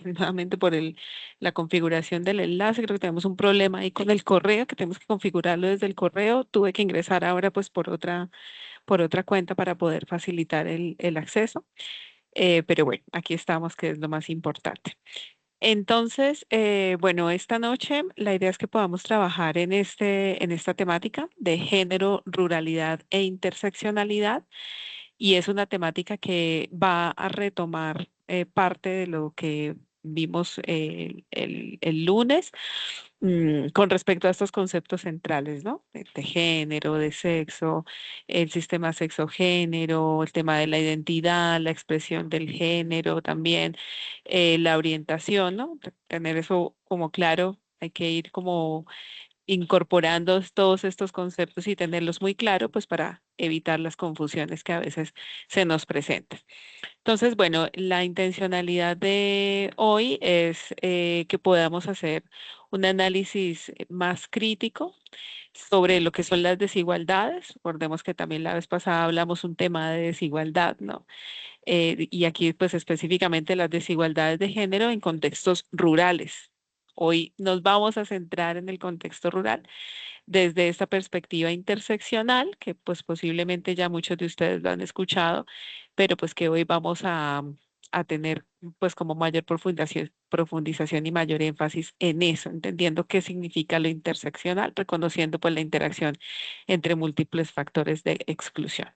nuevamente por la configuración del enlace. Creo que tenemos un problema ahí con el correo, que tenemos que configurarlo desde el correo. Tuve que ingresar ahora pues por otra cuenta para poder facilitar el acceso. Pero bueno, aquí estamos, que es lo más importante. Entonces, bueno, esta noche la idea es que podamos trabajar en esta temática de género, ruralidad e interseccionalidad, y es una temática que va a retomar parte de lo que vimos el lunes, con respecto a estos conceptos centrales, ¿no? De género, de sexo, el sistema sexogénero, el tema de la identidad, la expresión del género también, la orientación, ¿no? Tener eso como claro, hay que ir como incorporando todos estos conceptos y tenerlos muy claro, pues para evitar las confusiones que a veces se nos presentan. Entonces, bueno, la intencionalidad de hoy es que podamos hacer un análisis más crítico sobre lo que son las desigualdades. Recordemos que también la vez pasada hablamos un tema de desigualdad, ¿no? Y aquí, pues específicamente las desigualdades de género en contextos rurales. Hoy nos vamos a centrar en el contexto rural desde esta perspectiva interseccional, que pues posiblemente ya muchos de ustedes lo han escuchado, pero pues que hoy vamos a tener pues como mayor profundización y mayor énfasis en eso, entendiendo qué significa lo interseccional, reconociendo pues la interacción entre múltiples factores de exclusión.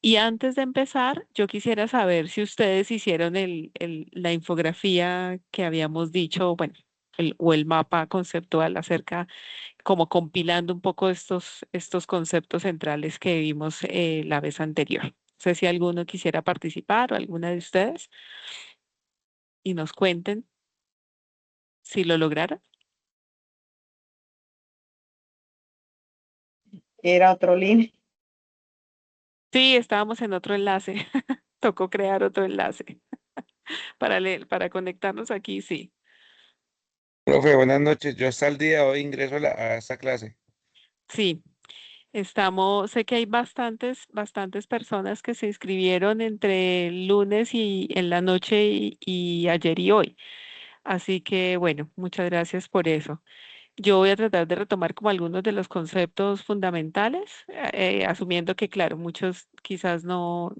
Y antes de empezar, yo quisiera saber si ustedes hicieron la infografía que habíamos dicho, bueno, o el mapa conceptual acerca, como compilando un poco estos conceptos centrales que vimos la vez anterior. No sé si alguno quisiera participar o alguna de ustedes y nos cuenten si lo lograron. Era otro link. Sí, estábamos en otro enlace. Tocó crear otro enlace para para conectarnos aquí, sí. Profe, buenas noches. Yo hasta el día de hoy ingreso a esta clase. Sí, sé que hay bastantes personas que se inscribieron entre el lunes y en la noche y ayer y hoy. Así que bueno, muchas gracias por eso. Yo voy a tratar de retomar como algunos de los conceptos fundamentales, asumiendo que, claro, muchos quizás no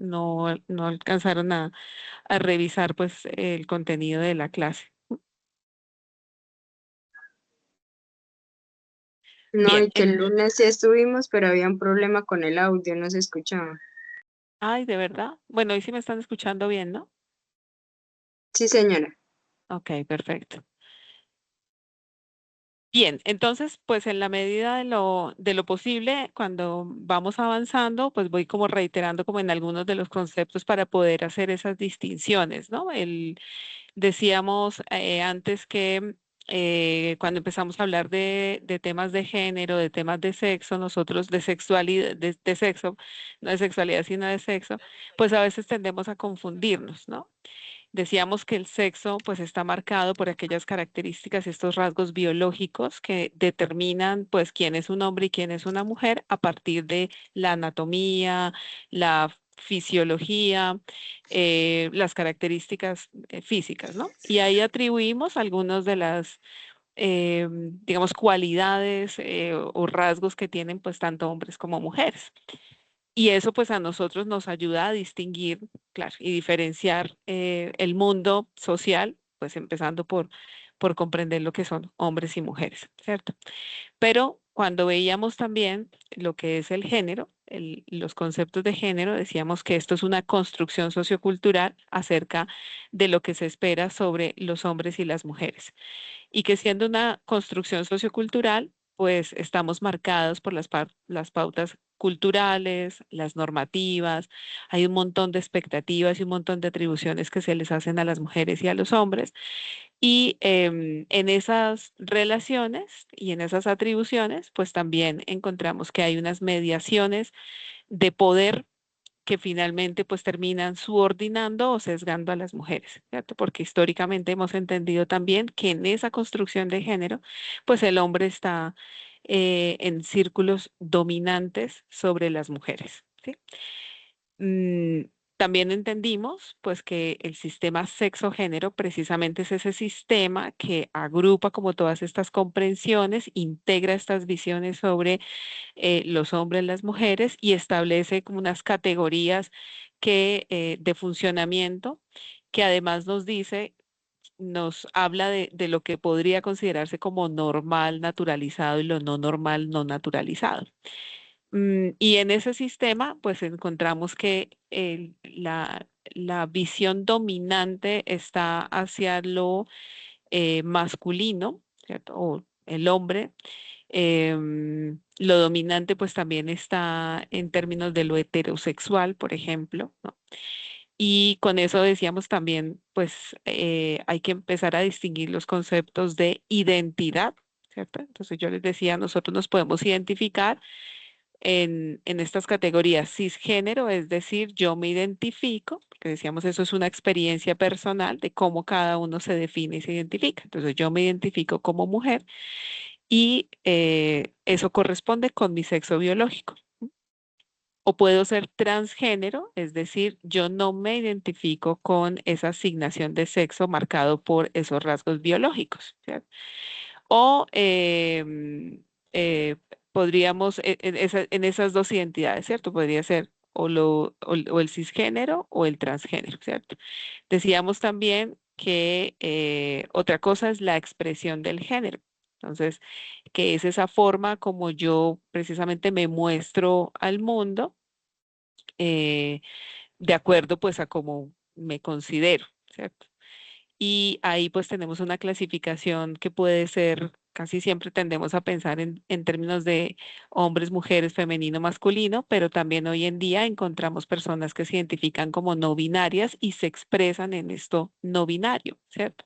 alcanzaron a revisar pues el contenido de la clase. No, Bien, y que el lunes sí estuvimos, pero había un problema con el audio, no se escuchaba. ay, de verdad. Bueno, hoy sí me están escuchando bien, ¿no? Sí, señora. Ok, perfecto. Bien, entonces, pues en la medida de lo posible, cuando vamos avanzando, pues voy como reiterando como en algunos de los conceptos para poder hacer esas distinciones, ¿no? Decíamos antes que cuando empezamos a hablar de temas de género, de temas de sexo, nosotros de sexualidad, de sexo, no de sexualidad, sino de sexo, pues a veces tendemos a confundirnos, ¿no? Decíamos que el sexo pues está marcado por aquellas características, estos rasgos biológicos que determinan pues quién es un hombre y quién es una mujer a partir de la anatomía, la fisiología, las características físicas, ¿no? Y ahí atribuimos algunas de las, digamos, cualidades o rasgos que tienen pues tanto hombres como mujeres. Y eso pues a nosotros nos ayuda a distinguir, claro, y diferenciar el mundo social, pues empezando por comprender lo que son hombres y mujeres, ¿cierto? Pero cuando veíamos también lo que es el género, los conceptos de género, decíamos que esto es una construcción sociocultural acerca de lo que se espera sobre los hombres y las mujeres y que siendo una construcción sociocultural, pues estamos marcados por las pautas culturales, las normativas, hay un montón de expectativas y un montón de atribuciones que se les hacen a las mujeres y a los hombres. Y en esas relaciones y en esas atribuciones, pues también encontramos que hay unas mediaciones de poder que finalmente pues terminan subordinando o sesgando a las mujeres, ¿cierto? Porque históricamente hemos entendido también que en esa construcción de género, pues el hombre está en círculos dominantes sobre las mujeres, ¿sí? Mm, También entendimos pues que el sistema sexo-género precisamente es ese sistema que agrupa como todas estas comprensiones, integra estas visiones sobre los hombres, las mujeres y establece como unas categorías de funcionamiento que además nos dice, nos habla de lo que podría considerarse como normal naturalizado y lo no normal no naturalizado. Y en ese sistema, pues encontramos que la visión dominante está hacia lo masculino, ¿cierto? O el hombre. Lo dominante, pues también está en términos de lo heterosexual, por ejemplo, ¿no? Y con eso decíamos también, pues hay que empezar a distinguir los conceptos de identidad, ¿cierto? Entonces yo les decía, nosotros nos podemos identificar en estas categorías cisgénero, es decir, yo me identifico, porque decíamos eso es una experiencia personal de cómo cada uno se define y se identifica. Entonces yo me identifico como mujer y eso corresponde con mi sexo biológico. O puedo ser transgénero, es decir, yo no me identifico con esa asignación de sexo marcado por esos rasgos biológicos, ¿cierto? O podríamos, en esas dos identidades, ¿cierto? Podría ser o el cisgénero o el transgénero, ¿cierto? Decíamos también que otra cosa es la expresión del género. Entonces, que es esa forma como yo precisamente me muestro al mundo eh, de acuerdo pues a cómo me considero, ¿cierto? Y ahí pues tenemos una clasificación que puede ser, casi siempre tendemos a pensar en términos de hombres, mujeres, femenino, masculino, pero también hoy en día encontramos personas que se identifican como no binarias y se expresan en esto no binario, ¿cierto?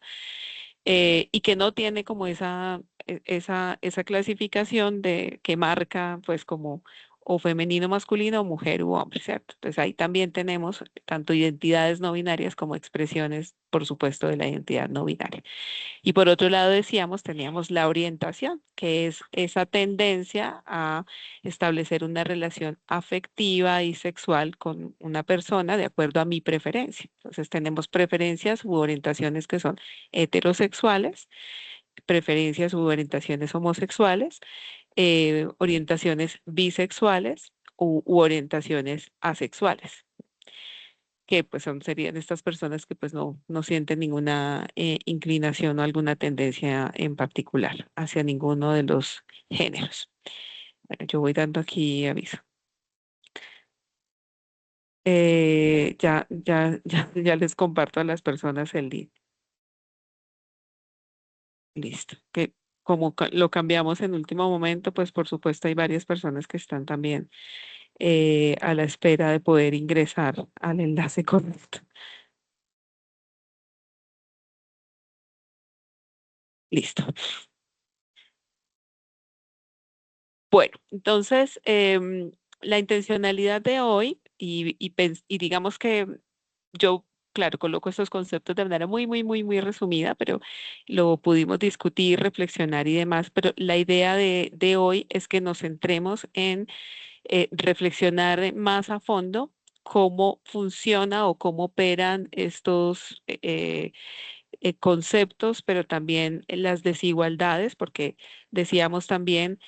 Y que no tiene como esa clasificación que marca pues como o femenino, masculino, o mujer u hombre, ¿cierto? Entonces ahí también tenemos tanto identidades no binarias como expresiones, por supuesto, de la identidad no binaria. Y por otro lado decíamos, teníamos la orientación, que es esa tendencia a establecer una relación afectiva y sexual con una persona de acuerdo a mi preferencia. Entonces tenemos preferencias u orientaciones que son heterosexuales, preferencias u orientaciones homosexuales, orientaciones bisexuales u orientaciones asexuales, que pues serían estas personas que pues no sienten ninguna inclinación o alguna tendencia en particular hacia ninguno de los géneros. Bueno, yo voy dando aquí aviso. Ya les comparto a las personas el link. Listo. Que como lo cambiamos en último momento, pues por supuesto hay varias personas que están también a la espera de poder ingresar al enlace correcto. Listo. Bueno, entonces la intencionalidad de hoy y digamos que yo, claro, coloco estos conceptos de manera muy resumida, pero lo pudimos discutir, reflexionar y demás, pero la idea de hoy es que nos centremos en reflexionar más a fondo cómo funciona o cómo operan estos conceptos, pero también en las desigualdades, porque decíamos también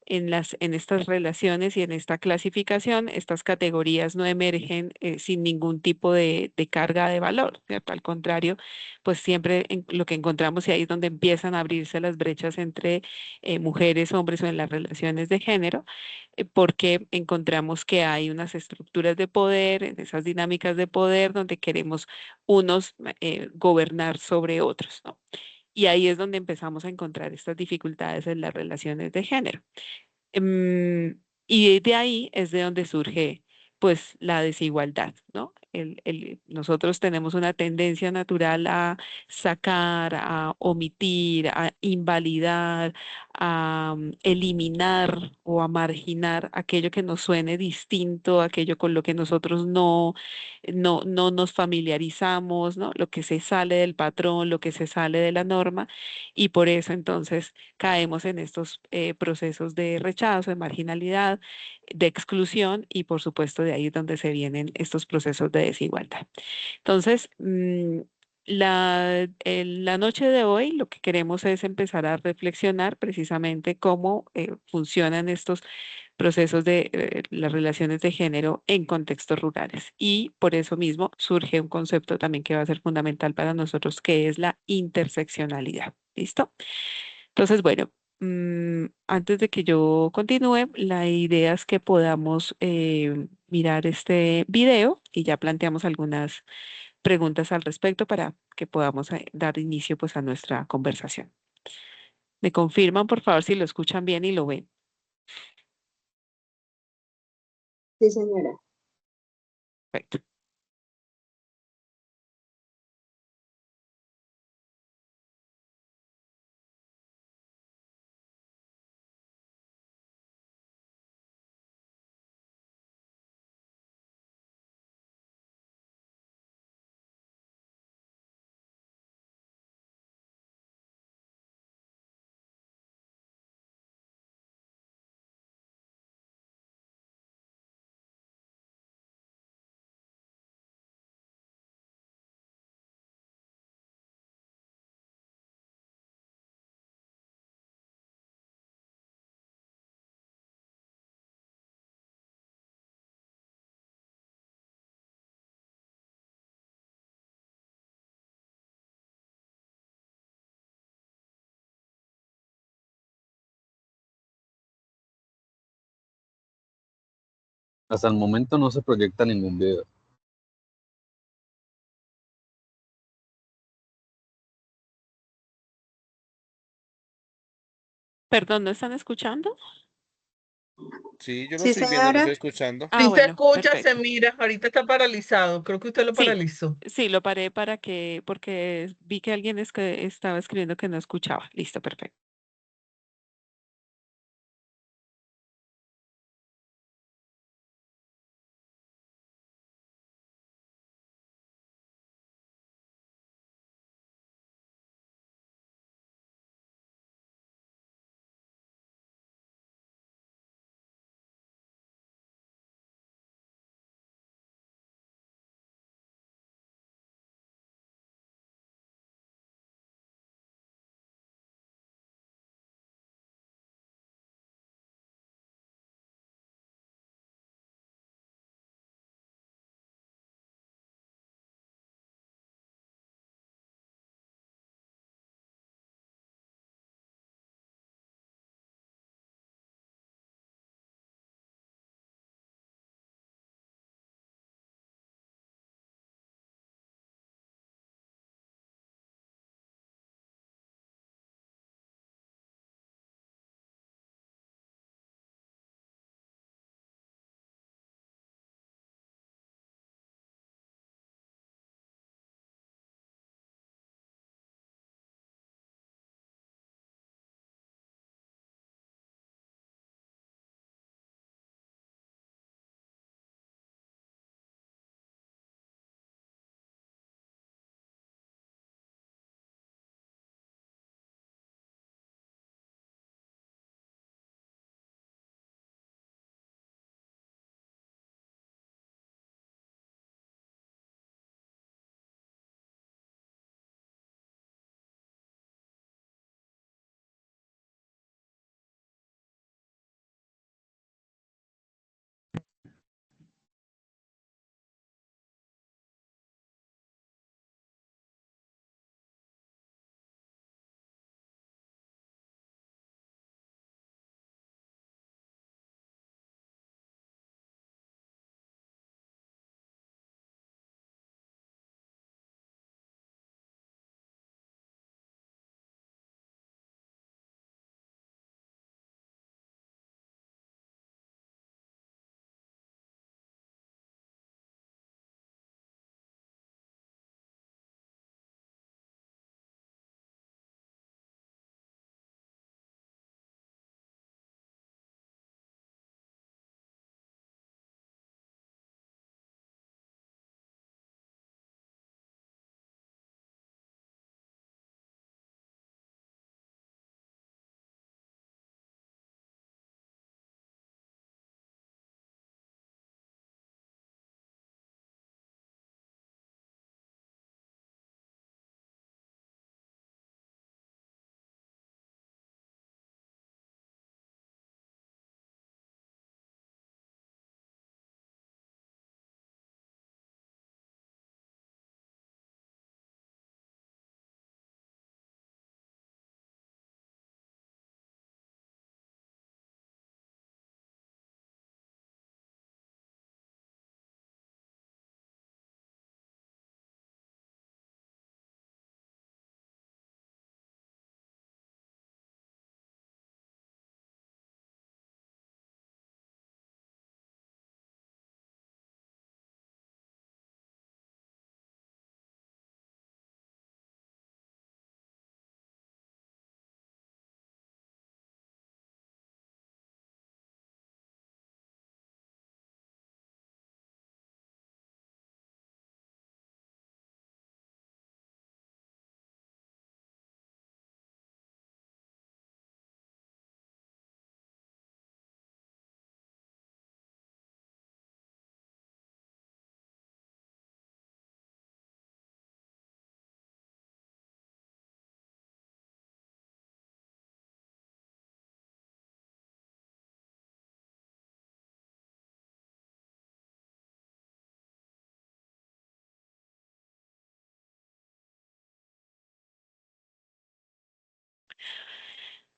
en estas relaciones y en esta clasificación, estas categorías no emergen sin ningún tipo de carga de valor, ¿cierto? Al contrario, pues siempre lo que encontramos y ahí es donde empiezan a abrirse las brechas entre mujeres, hombres o en las relaciones de género, porque encontramos que hay unas estructuras de poder, en esas dinámicas de poder donde queremos unos gobernar sobre otros, ¿no? Y ahí es donde empezamos a encontrar estas dificultades en las relaciones de género. Y de ahí es de donde surge pues la desigualdad, ¿no? Nosotros tenemos una tendencia natural a sacar, a omitir, a invalidar, eliminar o a marginar aquello que nos suene distinto, aquello con lo que nosotros no nos familiarizamos, ¿no? Lo que se sale del patrón, lo que se sale de la norma, y por eso entonces caemos en estos procesos de rechazo, de marginalidad, de exclusión, y por supuesto de ahí es donde se vienen estos procesos de desigualdad. Entonces, en la noche de hoy lo que queremos es empezar a reflexionar precisamente cómo funcionan estos procesos de las relaciones de género en contextos rurales. Y por eso mismo surge un concepto también que va a ser fundamental para nosotros, que es la interseccionalidad. ¿Listo? Entonces, bueno, antes de que yo continúe, la idea es que podamos mirar este video y ya planteamos algunas preguntas al respecto para que podamos dar inicio pues a nuestra conversación. Me confirman, por favor, si lo escuchan bien y lo ven. Sí, señora. Perfecto. Hasta el momento no se proyecta ningún video. Perdón, ¿no están escuchando? Sí, yo lo Sí, estoy viendo, lo señora. estoy escuchando. Ah, Sí se bueno, escucha, se perfecto. mira, ahorita está paralizado. Creo que usted lo Sí, paralizó. sí, lo paré para porque vi que alguien es que estaba escribiendo que no escuchaba. Listo, perfecto.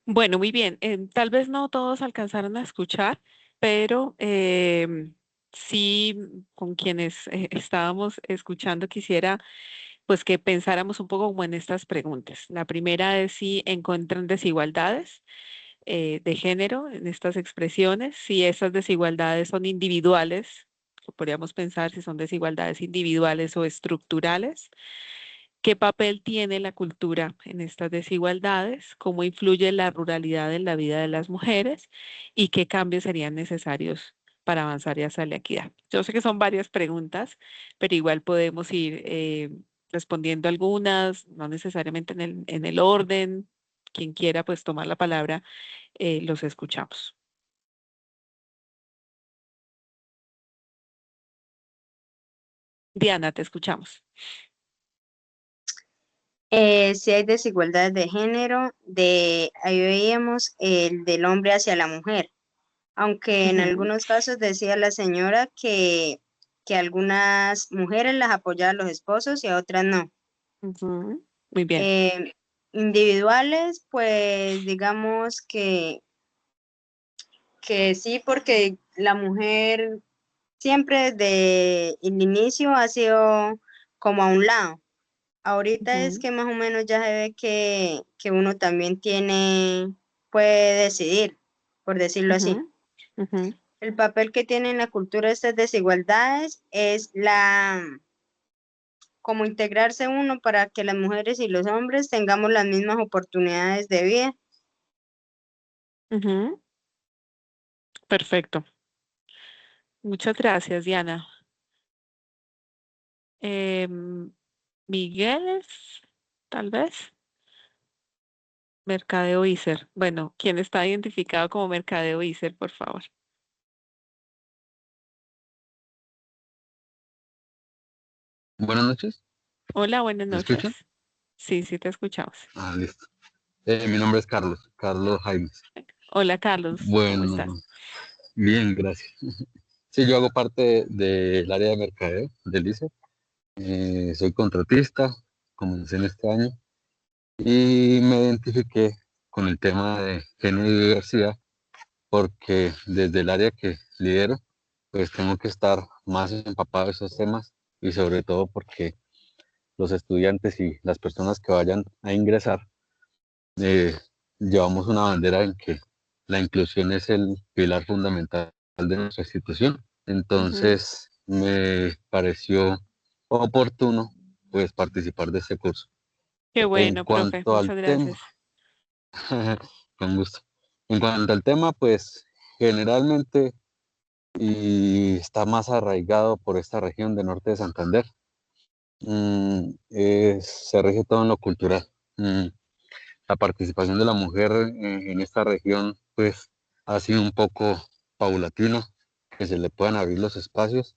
Bueno, muy bien. Tal vez no todos alcanzaron a escuchar, pero sí con quienes estábamos escuchando quisiera pues que pensáramos un poco como en estas preguntas. La primera es si encuentran desigualdades de género en estas expresiones, si esas desigualdades son individuales, o podríamos pensar si son desigualdades individuales o estructurales. ¿Qué papel tiene la cultura en estas desigualdades? ¿Cómo influye la ruralidad en la vida de las mujeres? ¿Y qué cambios serían necesarios para avanzar hacia la equidad? Yo sé que son varias preguntas, pero igual podemos ir respondiendo algunas, no necesariamente en el orden. Quien quiera pues tomar la palabra, los escuchamos. Diana, te escuchamos. Si hay desigualdad de género, ahí veíamos el del hombre hacia la mujer, aunque en Ujú, algunos casos decía la señora que algunas mujeres las apoyaban a los esposos y a otras no. ujú. Muy bien. Eh, Individuales, pues digamos que sí, porque la mujer siempre desde el inicio ha sido como a un lado. Ahorita es Ujú, que más o menos ya se ve que uno también puede decidir, por decirlo así. ujú, ujú, El papel que tiene en la cultura estas desigualdades es como integrarse uno para que las mujeres y los hombres tengamos las mismas oportunidades de vida. ujú. Perfecto. Muchas gracias, Diana. Em, Miguel, tal vez. Mercadeo ISER. Bueno, ¿quién está identificado como Mercadeo ISER, por favor? Buenas noches, Hola, buenas ¿me noches. escuchan? Sí, sí, te escuchamos. Ah, listo. Mi nombre es Carlos, Carlos Jaimes. Hola, Carlos, ¿cómo estás? Bueno, bien, gracias. Sí, yo hago parte del área de mercadeo del ICE. Soy contratista, comencé en este año y me identifiqué con el tema de género y diversidad porque desde el área que lidero, pues tengo que estar más empapado de esos temas y sobre todo porque los estudiantes y las personas que vayan a ingresar, eh, llevamos una bandera en que la inclusión es el pilar fundamental de nuestra institución. Ujú. Entonces me pareció oportuno pues participar de este curso. Qué En bueno, profe, cuanto al muchas tema, gracias. con gusto. En cuanto al tema, pues generalmente y está más arraigado por esta región de norte de Santander. Se rige todo en lo cultural. La participación de la mujer en esta región, pues, ha sido un poco paulatino, que se le puedan abrir los espacios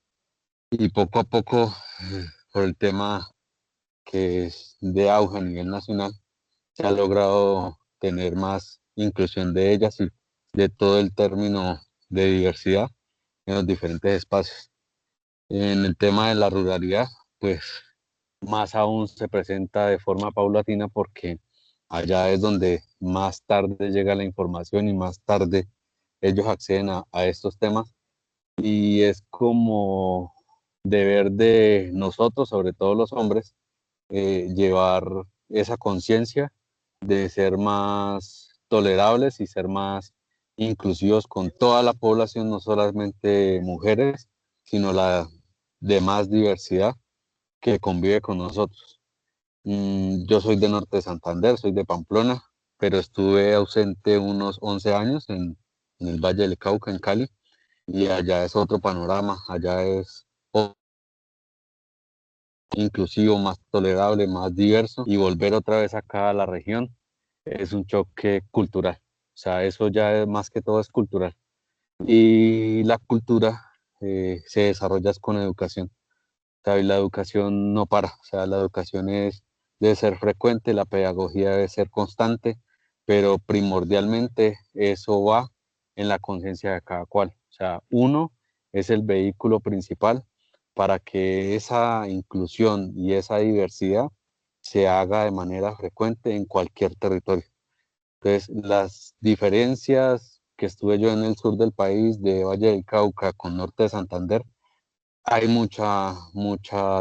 y poco a poco, por el tema que es de auge a nivel nacional, se ha logrado tener más inclusión de ellas y de todo el término de diversidad en los diferentes espacios. En el tema de la ruralidad, pues más aún se presenta de forma paulatina porque allá es donde más tarde llega la información y más tarde ellos acceden a estos temas y es como deber de nosotros, sobre todo los hombres, llevar esa conciencia de ser más tolerables y ser más inclusivos con toda la población, no solamente mujeres, sino la demás diversidad que convive con nosotros. Yo soy de Norte de Santander, soy de Pamplona, pero estuve ausente unos 11 años en el Valle del Cauca, en Cali, y allá es otro panorama, allá es inclusivo, más tolerable, más diverso, y volver otra vez acá a la región es un choque cultural. O sea, eso ya es, más que todo es cultural. Y la cultura se desarrolla es con educación. O sea, y la educación no para. O sea, la educación debe ser frecuente, la pedagogía debe ser constante, pero primordialmente eso va en la conciencia de cada cual. O sea, uno es el vehículo principal para que esa inclusión y esa diversidad se haga de manera frecuente en cualquier territorio. Entonces, las diferencias que estuve yo en el sur del país, de Valle del Cauca con norte de Santander, hay mucha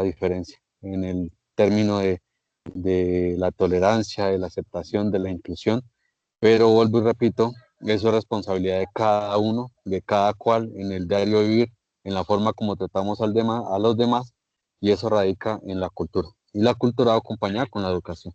diferencia en el término de la tolerancia, de la aceptación, de la inclusión, pero vuelvo y repito, eso es responsabilidad de cada uno, de cada cual en el diario vivir, en la forma como tratamos a los demás, y eso radica en la cultura. Y la cultura va acompañada con la educación.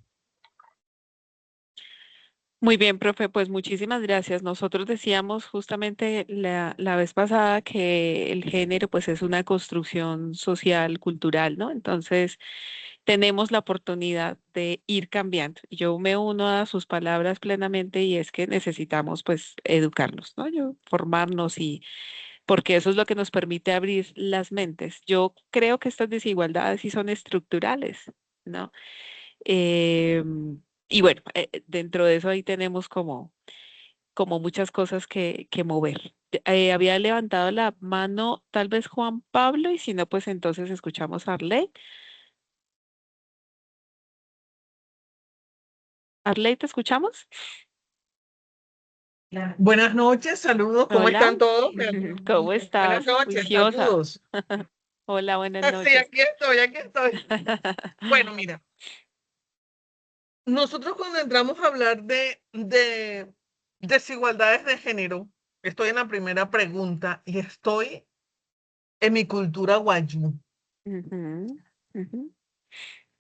Muy bien, profe, pues muchísimas gracias. Nosotros decíamos justamente la vez pasada que el género pues es una construcción social, cultural, ¿no? Entonces tenemos la oportunidad de ir cambiando. Yo me uno a sus palabras plenamente y es que necesitamos pues educarnos, ¿no? Formarnos y porque eso es lo que nos permite abrir las mentes. Yo creo que estas desigualdades sí son estructurales, ¿no? Y bueno, dentro de eso ahí tenemos como muchas cosas que mover. Había levantado la mano tal vez Juan Pablo y si no, pues entonces escuchamos a Arley. Arley, ¿te escuchamos? Buenas noches, saludos, ¿cómo Hola, están todos? ¿cómo Buenas estás? noches, Juiciosa. saludos. Hola, buenas Sí, noches. aquí estoy, aquí estoy. Bueno, mira, nosotros cuando entramos a hablar de desigualdades de género, estoy en la primera pregunta y estoy en mi cultura guayú. Ujú, ujú.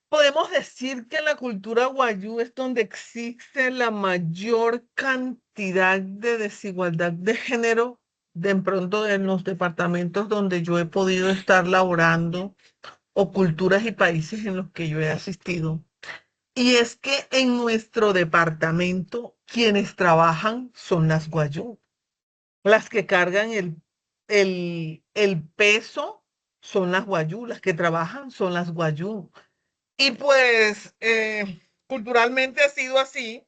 Podemos decir que la cultura guayú es donde existe la mayor cantidad de desigualdad de género de pronto en los departamentos donde yo he podido estar laborando o culturas y países en los que yo he asistido. Y es que en nuestro departamento quienes trabajan son las guayú, las que cargan el peso son las guayú, las que trabajan son las guayú. Y pues culturalmente ha sido así.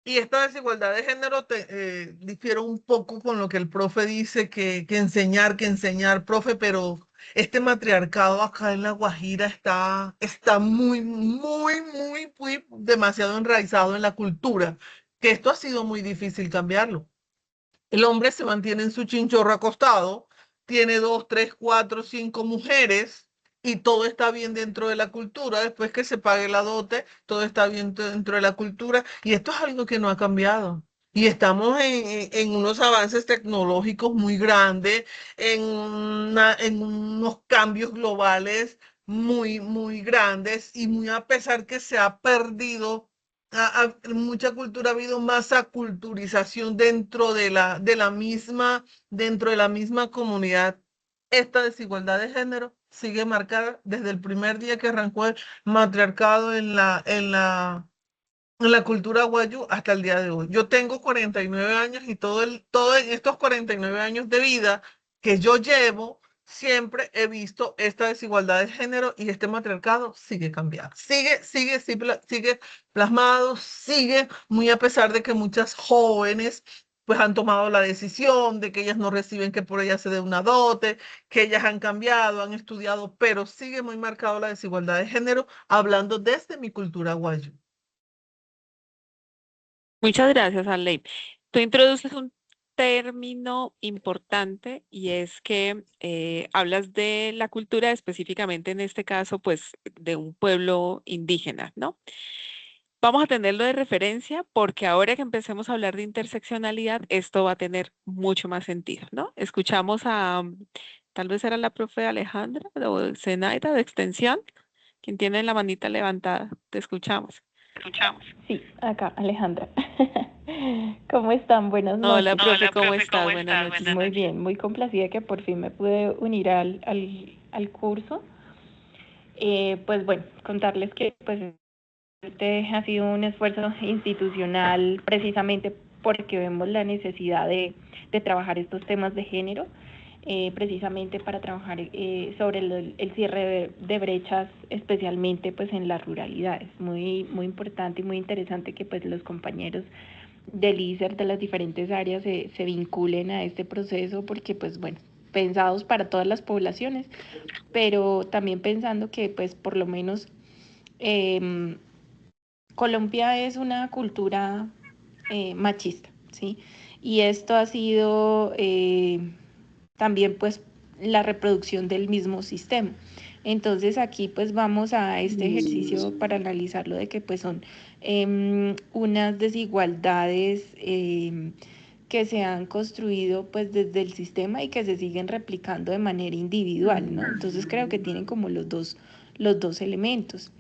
Y esta desigualdad de género difiere un poco con lo que el profe dice, que enseñar, profe, pero este matriarcado acá en La Guajira está muy demasiado enraizado en la cultura, que esto ha sido muy difícil cambiarlo. El hombre se mantiene en su chinchorro acostado, tiene 2, 3, 4, 5 mujeres y todo está bien dentro de la cultura. Después que se pague la dote, todo está bien dentro de la cultura. Y esto es algo que no ha cambiado. Y estamos en unos avances tecnológicos muy grandes, en unos cambios globales muy grandes y muy a pesar que se ha perdido mucha cultura, ha habido más aculturización dentro de la misma comunidad. Esta desigualdad de género sigue marcada desde el primer día que arrancó el matriarcado en la cultura guayú hasta el día de hoy. Yo tengo 49 años y todo en estos 49 años de vida que yo llevo, siempre he visto esta desigualdad de género y este matriarcado sigue cambiando. Sigue plasmado, sigue muy a pesar de que muchas jóvenes pues han tomado la decisión de que ellas no reciben que por ellas se dé una dote, que ellas han cambiado, han estudiado, pero sigue muy marcado la desigualdad de género, hablando desde mi cultura guayú. Muchas gracias, Arley. Tú introduces un término importante y es que hablas de la cultura, específicamente en este caso, pues de un pueblo indígena, ¿no? Vamos a tenerlo de referencia porque ahora que empecemos a hablar de interseccionalidad, esto va a tener mucho más sentido, ¿no? Escuchamos tal vez era la profe Alejandra o Zenaida de Extensión, quien tiene la manita levantada. Te escuchamos. Sí, acá, Alejandra. ¿Cómo están? Buenas Hola, noches. profe, ¿cómo estás? Buenas noches. Muy bien, muy complacida que por fin me pude unir al curso. Pues bueno, contarles que pues este ha sido un esfuerzo institucional precisamente porque vemos la necesidad de trabajar estos temas de género, precisamente para trabajar sobre el cierre de brechas, especialmente pues en las ruralidades. Muy importante y muy interesante que pues los compañeros del ISER de las diferentes áreas se vinculen a este proceso porque pues bueno, pensados para todas las poblaciones, pero también pensando que pues por lo menos Colombia es una cultura machista, ¿sí? Y esto ha sido también pues la reproducción del mismo sistema. Entonces aquí pues vamos a este ejercicio para analizarlo de que pues son unas desigualdades que se han construido pues desde el sistema y que se siguen replicando de manera individual, ¿no? Entonces creo que tienen como los dos elementos.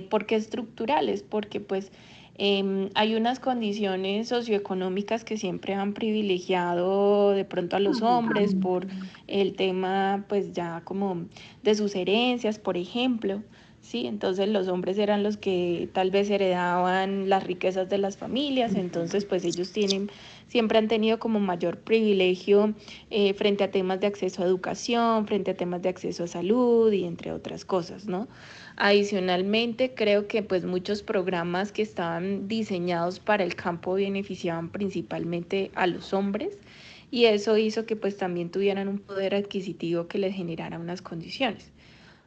¿Por qué estructurales? Porque pues hay unas condiciones socioeconómicas que siempre han privilegiado de pronto a los hombres por el tema pues ya como de sus herencias, por ejemplo, ¿sí? Entonces los hombres eran los que tal vez heredaban las riquezas de las familias, entonces pues ellos siempre han tenido como mayor privilegio frente a temas de acceso a educación, frente a temas de acceso a salud y entre otras cosas, ¿no? Adicionalmente, creo que pues muchos programas que estaban diseñados para el campo beneficiaban principalmente a los hombres y eso hizo que pues también tuvieran un poder adquisitivo que les generara unas condiciones.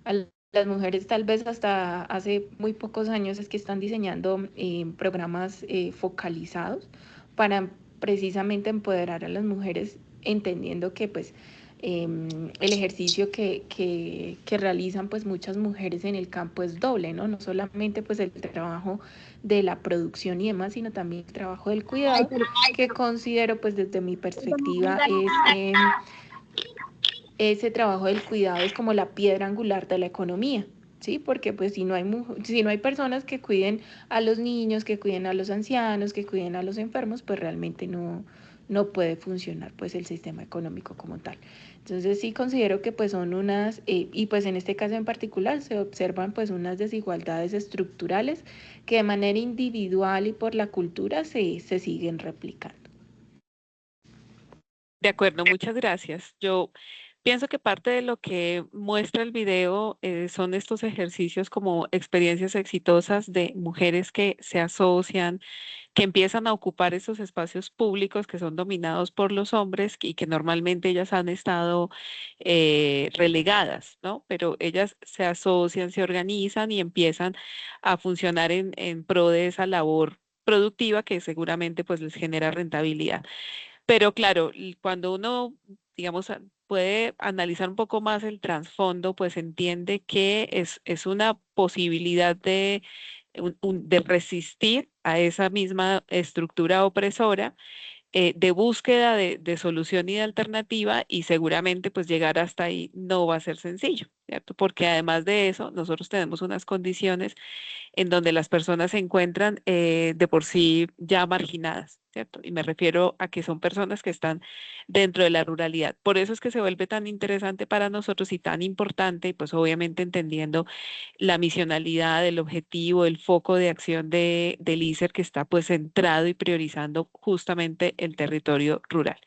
A las mujeres tal vez hasta hace muy pocos años es que están diseñando programas focalizados para precisamente empoderar a las mujeres, entendiendo que pues el ejercicio que realizan pues muchas mujeres en el campo es doble, ¿no? No solamente pues el trabajo de la producción y demás, sino también el trabajo del cuidado, que considero pues desde mi perspectiva es ese trabajo del cuidado es como la piedra angular de la economía, ¿sí? Porque pues si no hay personas que cuiden a los niños, que cuiden a los ancianos, que cuiden a los enfermos, pues realmente no puede funcionar pues el sistema económico como tal. Entonces sí considero que pues son y pues en este caso en particular se observan pues unas desigualdades estructurales que de manera individual y por la cultura se siguen replicando. De acuerdo, muchas gracias. Yo pienso que parte de lo que muestra el video son estos ejercicios como experiencias exitosas de mujeres que se asocian, que empiezan a ocupar esos espacios públicos que son dominados por los hombres y que normalmente ellas han estado relegadas, ¿no? Pero ellas se asocian, se organizan y empiezan a funcionar en pro de esa labor productiva que seguramente pues les genera rentabilidad. Pero claro, cuando uno, digamos, puede analizar un poco más el trasfondo, pues entiende que es una posibilidad de resistir a esa misma estructura opresora, de búsqueda de solución y de alternativa, y seguramente pues llegar hasta ahí no va a ser sencillo, ¿cierto? Porque además de eso, nosotros tenemos unas condiciones en donde las personas se encuentran de por sí ya marginadas, ¿cierto? Y me refiero a que son personas que están dentro de la ruralidad. Por eso es que se vuelve tan interesante para nosotros y tan importante, y pues obviamente entendiendo la misionalidad, el objetivo, el foco de acción del ISER que está pues centrado y priorizando justamente el territorio rural.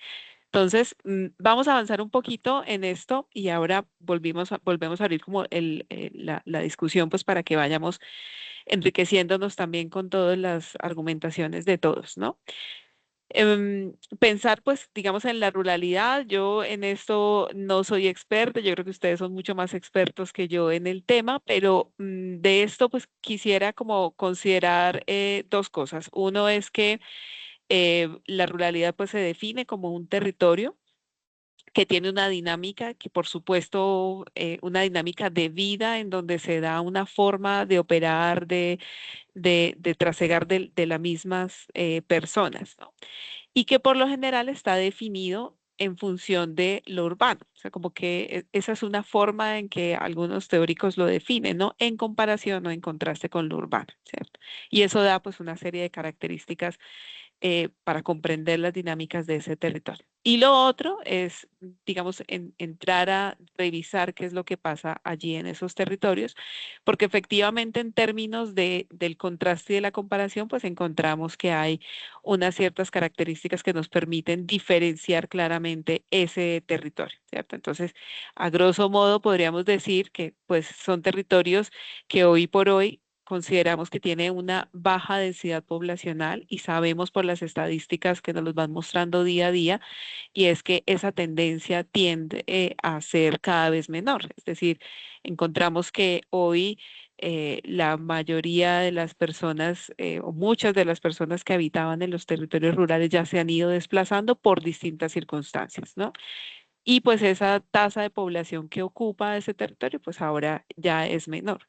Entonces, vamos a avanzar un poquito en esto y ahora volvemos a abrir como la discusión pues para que vayamos enriqueciéndonos también con todas las argumentaciones de todos, ¿no? Pensar, pues, digamos, en la ruralidad, yo en esto no soy experta, yo creo que ustedes son mucho más expertos que yo en el tema, pero de esto, pues, quisiera como considerar dos cosas. Uno es que la ruralidad, pues, se define como un territorio que tiene una dinámica, que por supuesto, una dinámica de vida en donde se da una forma de operar, de trasegar de las mismas personas, ¿no? Y que por lo general está definido en función de lo urbano. O sea, como que esa es una forma en que algunos teóricos lo definen, ¿no? En comparación o en contraste con lo urbano, ¿cierto? Y eso da pues una serie de características para comprender las dinámicas de ese territorio. Y lo otro es, digamos, entrar a revisar qué es lo que pasa allí en esos territorios, porque efectivamente en términos del contraste y de la comparación, pues encontramos que hay unas ciertas características que nos permiten diferenciar claramente ese territorio, ¿cierto? Entonces, a grosso modo, podríamos decir que pues son territorios que hoy por hoy consideramos que tiene una baja densidad poblacional y sabemos por las estadísticas que nos los van mostrando día a día, y es que esa tendencia tiende a ser cada vez menor. Es decir, encontramos que hoy la mayoría de las personas o muchas de las personas que habitaban en los territorios rurales ya se han ido desplazando por distintas circunstancias, ¿no? Y pues esa tasa de población que ocupa ese territorio, pues ahora ya es menor.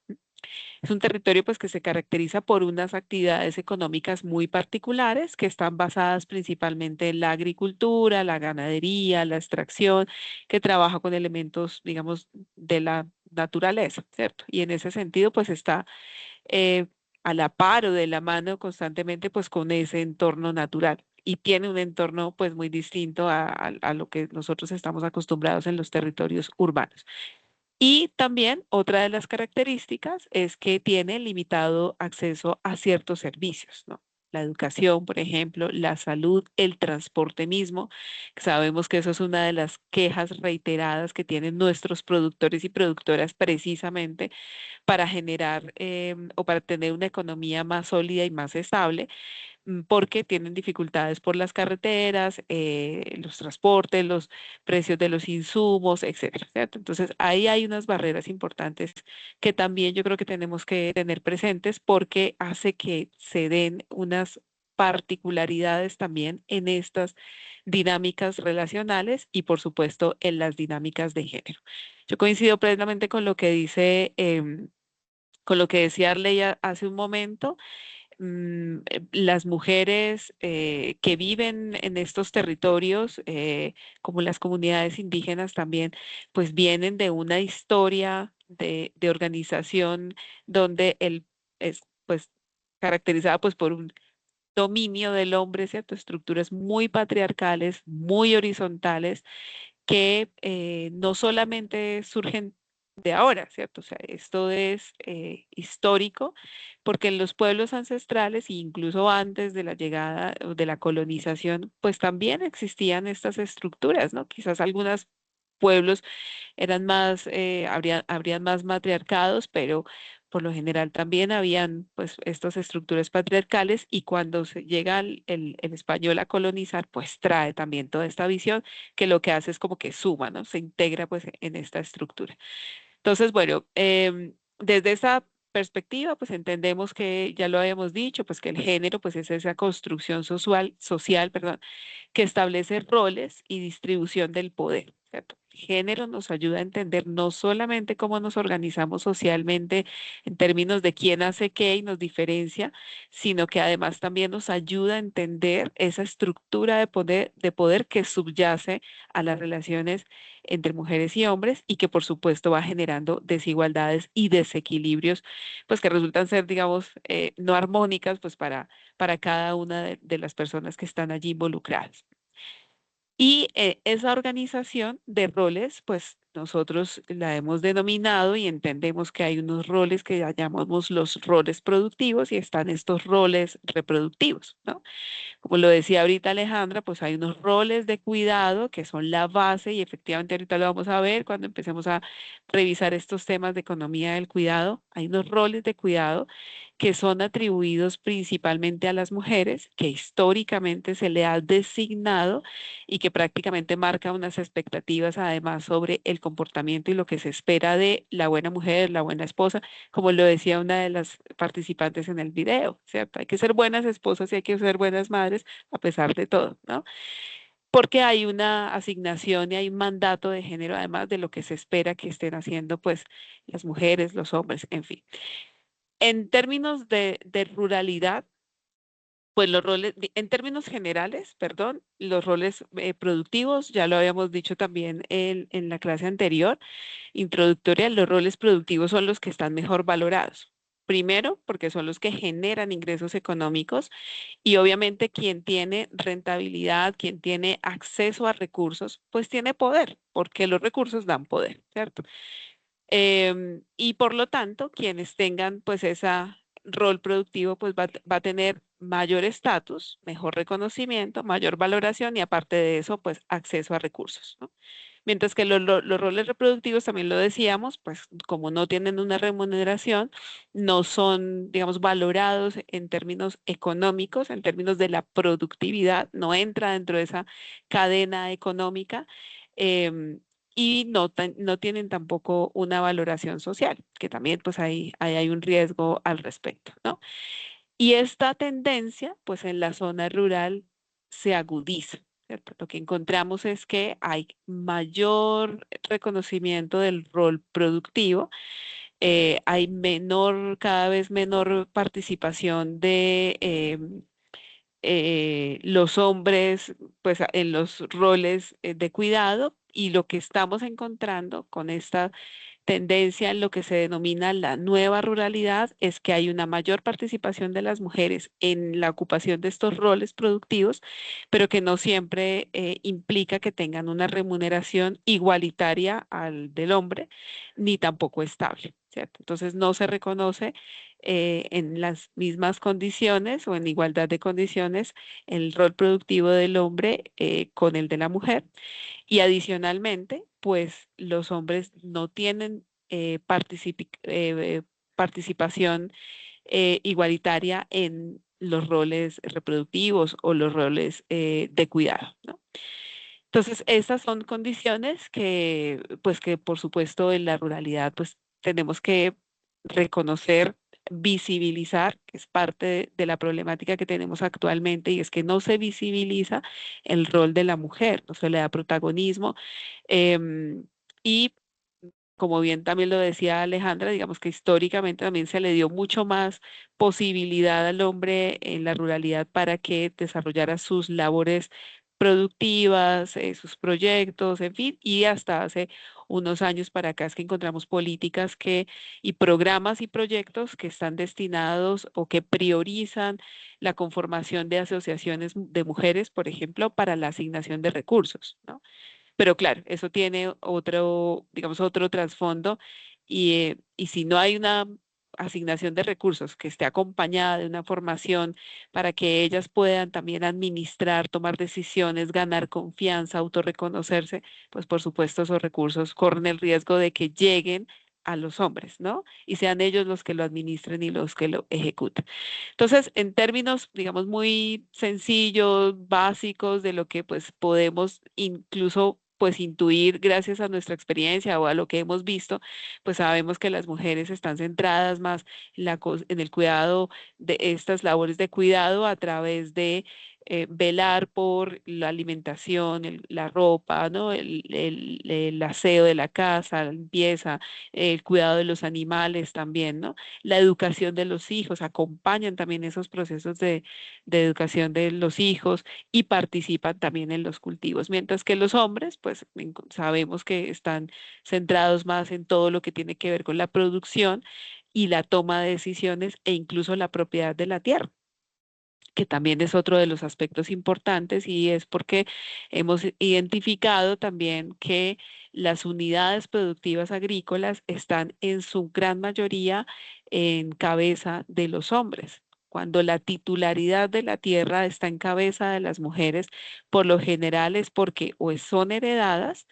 Es un territorio pues que se caracteriza por unas actividades económicas muy particulares que están basadas principalmente en la agricultura, la ganadería, la extracción, que trabaja con elementos, digamos, de la naturaleza, ¿cierto? Y en ese sentido pues está eh, a la par o de la mano constantemente pues con ese entorno natural. Y tiene un entorno pues muy distinto a lo que nosotros estamos acostumbrados en los territorios urbanos. Y también otra de las características es que tiene limitado acceso a ciertos servicios, ¿no? La educación, por ejemplo, la salud, el transporte mismo. Sabemos que eso es una de las quejas reiteradas que tienen nuestros productores y productoras precisamente para generar o para tener una economía más sólida y más estable porque tienen dificultades por las carreteras, los transportes, los precios de los insumos, etcétera, ¿cierto? Entonces, ahí hay unas barreras importantes que también yo creo que tenemos que tener presentes porque hace que se den unas particularidades también en estas dinámicas relacionales y, por supuesto, en las dinámicas de género. Yo coincido plenamente con lo que dice, con lo que decía Arley hace un momento las mujeres que viven en estos territorios, como las comunidades indígenas también, pues vienen de una historia de organización donde es pues caracterizada pues por un dominio del hombre, ¿cierto? Estructuras muy patriarcales, muy horizontales que no solamente surgen de ahora, ¿cierto? O sea, esto es histórico porque en los pueblos ancestrales e incluso antes de la llegada o de la colonización, pues también existían estas estructuras, ¿no? Quizás algunos pueblos eran más, habrían más matriarcados, pero por lo general también habían pues estas estructuras patriarcales y cuando se llega el español a colonizar, pues trae también toda esta visión que lo que hace es como que suma, ¿no? Se integra pues en esta estructura. Entonces, bueno, desde esa perspectiva, pues entendemos que ya lo habíamos dicho, pues que el género pues es esa construcción social, perdón, que establece roles y distribución del poder, ¿cierto? El género nos ayuda a entender no solamente cómo nos organizamos socialmente en términos de quién hace qué y nos diferencia, sino que además también nos ayuda a entender esa estructura de poder que subyace a las relaciones entre mujeres y hombres y que por supuesto va generando desigualdades y desequilibrios, pues que resultan ser, digamos, no armónicas, pues para cada una de las personas que están allí involucradas. Y esa organización de roles, pues nosotros la hemos denominado y entendemos que hay unos roles que ya llamamos los roles productivos y están estos roles reproductivos, ¿no? Como lo decía ahorita Alejandra, pues hay unos roles de cuidado que son la base y efectivamente ahorita lo vamos a ver cuando empecemos a revisar estos temas de economía del cuidado. Hay unos roles de cuidado que son atribuidos principalmente a las mujeres, que históricamente se le ha designado y que prácticamente marca unas expectativas además sobre el comportamiento y lo que se espera de la buena mujer, la buena esposa, como lo decía una de las participantes en el video, ¿cierto? Hay que ser buenas esposas y hay que ser buenas madres a pesar de todo, ¿no? Porque hay una asignación y hay un mandato de género, además de lo que se espera que estén haciendo, pues, las mujeres, los hombres, en fin. En términos de ruralidad, pues los roles, en términos generales, perdón, los roles productivos, ya lo habíamos dicho también en la clase anterior, introductoria, los roles productivos son los que están mejor valorados. Primero, porque son los que generan ingresos económicos y obviamente quien tiene rentabilidad, quien tiene acceso a recursos, pues tiene poder, porque los recursos dan poder, ¿cierto? Y por lo tanto, quienes tengan pues ese rol productivo, pues va a tener mayor estatus, mejor reconocimiento, mayor valoración y aparte de eso, pues acceso a recursos, ¿no? Mientras que los roles reproductivos, también lo decíamos, pues como no tienen una remuneración, no son, digamos, valorados en términos económicos, en términos de la productividad, no entra dentro de esa cadena económica. y no tienen tampoco una valoración social, que también pues ahí hay un riesgo al respecto, ¿no? Y esta tendencia, pues en la zona rural se agudiza, ¿cierto? Lo que encontramos es que hay mayor reconocimiento del rol productivo, hay cada vez menor participación de los hombres, pues en los roles de cuidado, y lo que estamos encontrando con esta tendencia en lo que se denomina la nueva ruralidad es que hay una mayor participación de las mujeres en la ocupación de estos roles productivos, pero que no siempre implica que tengan una remuneración igualitaria al del hombre, ni tampoco estable, ¿cierto? Entonces no se reconoce en las mismas condiciones o en igualdad de condiciones el rol productivo del hombre con el de la mujer. Y adicionalmente, pues los hombres no tienen participación igualitaria en los roles reproductivos o los roles de cuidado, ¿no? Entonces, estas son condiciones pues que por supuesto en la ruralidad, pues tenemos que reconocer, visibilizar, que es parte de la problemática que tenemos actualmente, y es que no se visibiliza el rol de la mujer, no se le da protagonismo. Y como bien también lo decía Alejandra, digamos que históricamente también se le dio mucho más posibilidad al hombre en la ruralidad para que desarrollara sus labores productivas, sus proyectos, en fin, y hasta hace unos años para acá es que encontramos políticas y programas y proyectos que están destinados o que priorizan la conformación de asociaciones de mujeres, por ejemplo, para la asignación de recursos, ¿no? Pero claro, eso tiene otro, digamos, otro trasfondo, y si no hay una asignación de recursos que esté acompañada de una formación para que ellas puedan también administrar, tomar decisiones, ganar confianza, autorreconocerse, pues por supuesto esos recursos corren el riesgo de que lleguen a los hombres, ¿no? Y sean ellos los que lo administren y los que lo ejecuten. Entonces, en términos, digamos, muy sencillos, básicos, de lo que pues podemos incluso pues intuir gracias a nuestra experiencia o a lo que hemos visto, pues sabemos que las mujeres están centradas más en el cuidado de estas labores de cuidado a través de velar por la alimentación, la ropa, ¿no? El aseo de la casa, la limpieza, el cuidado de los animales también, ¿no? La educación de los hijos, acompañan también esos procesos de educación de los hijos y participan también en los cultivos, mientras que los hombres, pues sabemos que están centrados más en todo lo que tiene que ver con la producción y la toma de decisiones e incluso la propiedad de la tierra, que también es otro de los aspectos importantes, y es porque hemos identificado también que las unidades productivas agrícolas están en su gran mayoría en cabeza de los hombres. Cuando la titularidad de la tierra está en cabeza de las mujeres, por lo general es porque o son heredadas,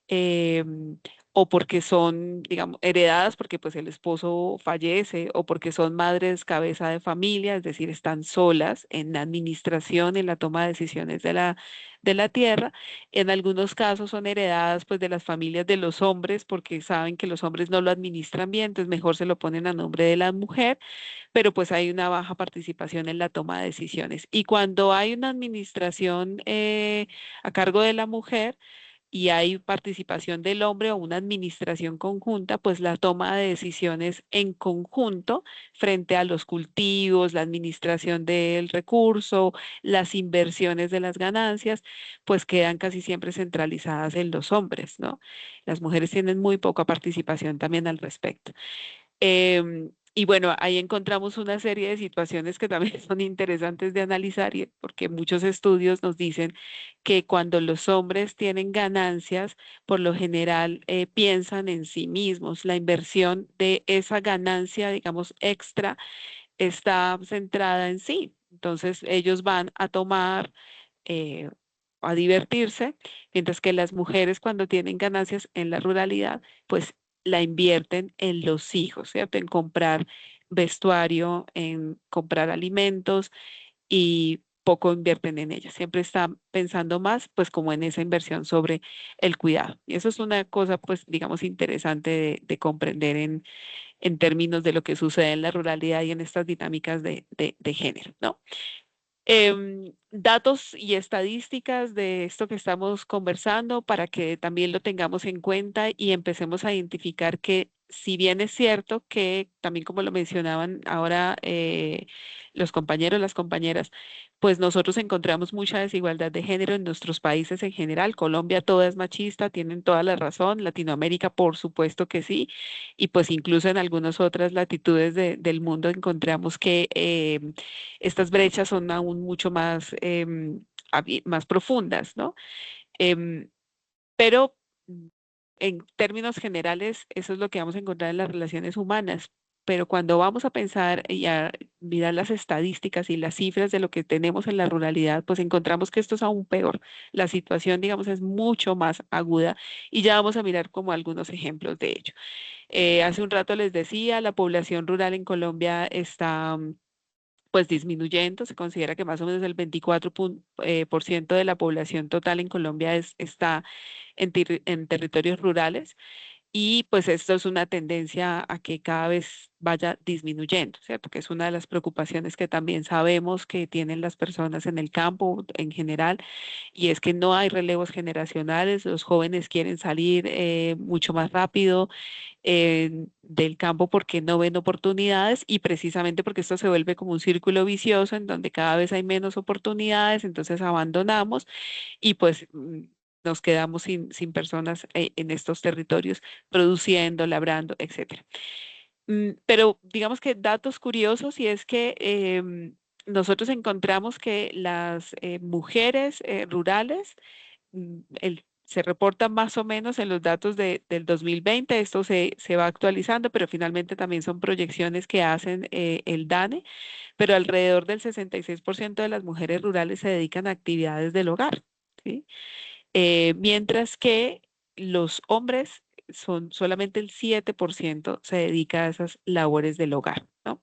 em, o porque son, digamos, heredadas porque pues el esposo fallece, o porque son madres cabeza de familia, es decir, están solas en la administración, en la toma de decisiones de la tierra. En algunos casos son heredadas pues de las familias de los hombres porque saben que los hombres no lo administran bien, entonces mejor se lo ponen a nombre de la mujer, pero pues hay una baja participación en la toma de decisiones. Y cuando hay una administración a cargo de la mujer, y hay participación del hombre o una administración conjunta, pues la toma de decisiones en conjunto frente a los cultivos, la administración del recurso, las inversiones de las ganancias, pues quedan casi siempre centralizadas en los hombres, ¿no? Las mujeres tienen muy poca participación también al respecto. Y bueno, ahí encontramos una serie de situaciones que también son interesantes de analizar, porque muchos estudios nos dicen que cuando los hombres tienen ganancias, por lo general piensan en sí mismos. La inversión de esa ganancia, digamos, extra, está centrada en sí. Entonces ellos van a tomar, eh, a divertirse, mientras que las mujeres cuando tienen ganancias en la ruralidad, pues la invierten en los hijos, ¿cierto? En comprar vestuario, en comprar alimentos, y poco invierten en ella. Siempre están pensando más, pues, como en esa inversión sobre el cuidado. Y eso es una cosa, pues, digamos, interesante de comprender en términos de lo que sucede en la ruralidad y en estas dinámicas de género, ¿no? Datos y estadísticas de esto que estamos conversando para que también lo tengamos en cuenta y empecemos a identificar que si bien es cierto que también como lo mencionaban ahora los compañeros, las compañeras, pues nosotros encontramos mucha desigualdad de género en nuestros países en general. Colombia toda es machista, tienen toda la razón. Latinoamérica, por supuesto que sí. Y pues incluso en algunas otras latitudes del mundo encontramos que estas brechas son aún mucho más, más profundas, ¿no? Em, pero en términos generales, eso es lo que vamos a encontrar en las relaciones humanas. Pero cuando vamos a pensar y a mirar las estadísticas y las cifras de lo que tenemos en la ruralidad, pues encontramos que esto es aún peor. La situación, digamos, es mucho más aguda y ya vamos a mirar como algunos ejemplos de ello. Hace un rato les decía, la población rural en Colombia está pues disminuyendo. Se considera que más o menos el 24% de la población total en Colombia está en territorios rurales y pues esto es una tendencia a que cada vez vaya disminuyendo, ¿cierto? Que es una de las preocupaciones que también sabemos que tienen las personas en el campo en general y es que no hay relevos generacionales, los jóvenes quieren salir mucho más rápido del campo porque no ven oportunidades y precisamente porque esto se vuelve como un círculo vicioso en donde cada vez hay menos oportunidades, entonces abandonamos y pues nos quedamos sin personas en estos territorios produciendo, labrando, etcétera. Pero digamos que datos curiosos y es que nosotros encontramos que las mujeres rurales se reporta más o menos en los datos del 2020, esto se va actualizando, pero finalmente también son proyecciones que hacen el DANE, pero alrededor del 66% de las mujeres rurales se dedican a actividades del hogar, ¿sí? Mientras que los hombres son solamente el 7% se dedica a esas labores del hogar, ¿no?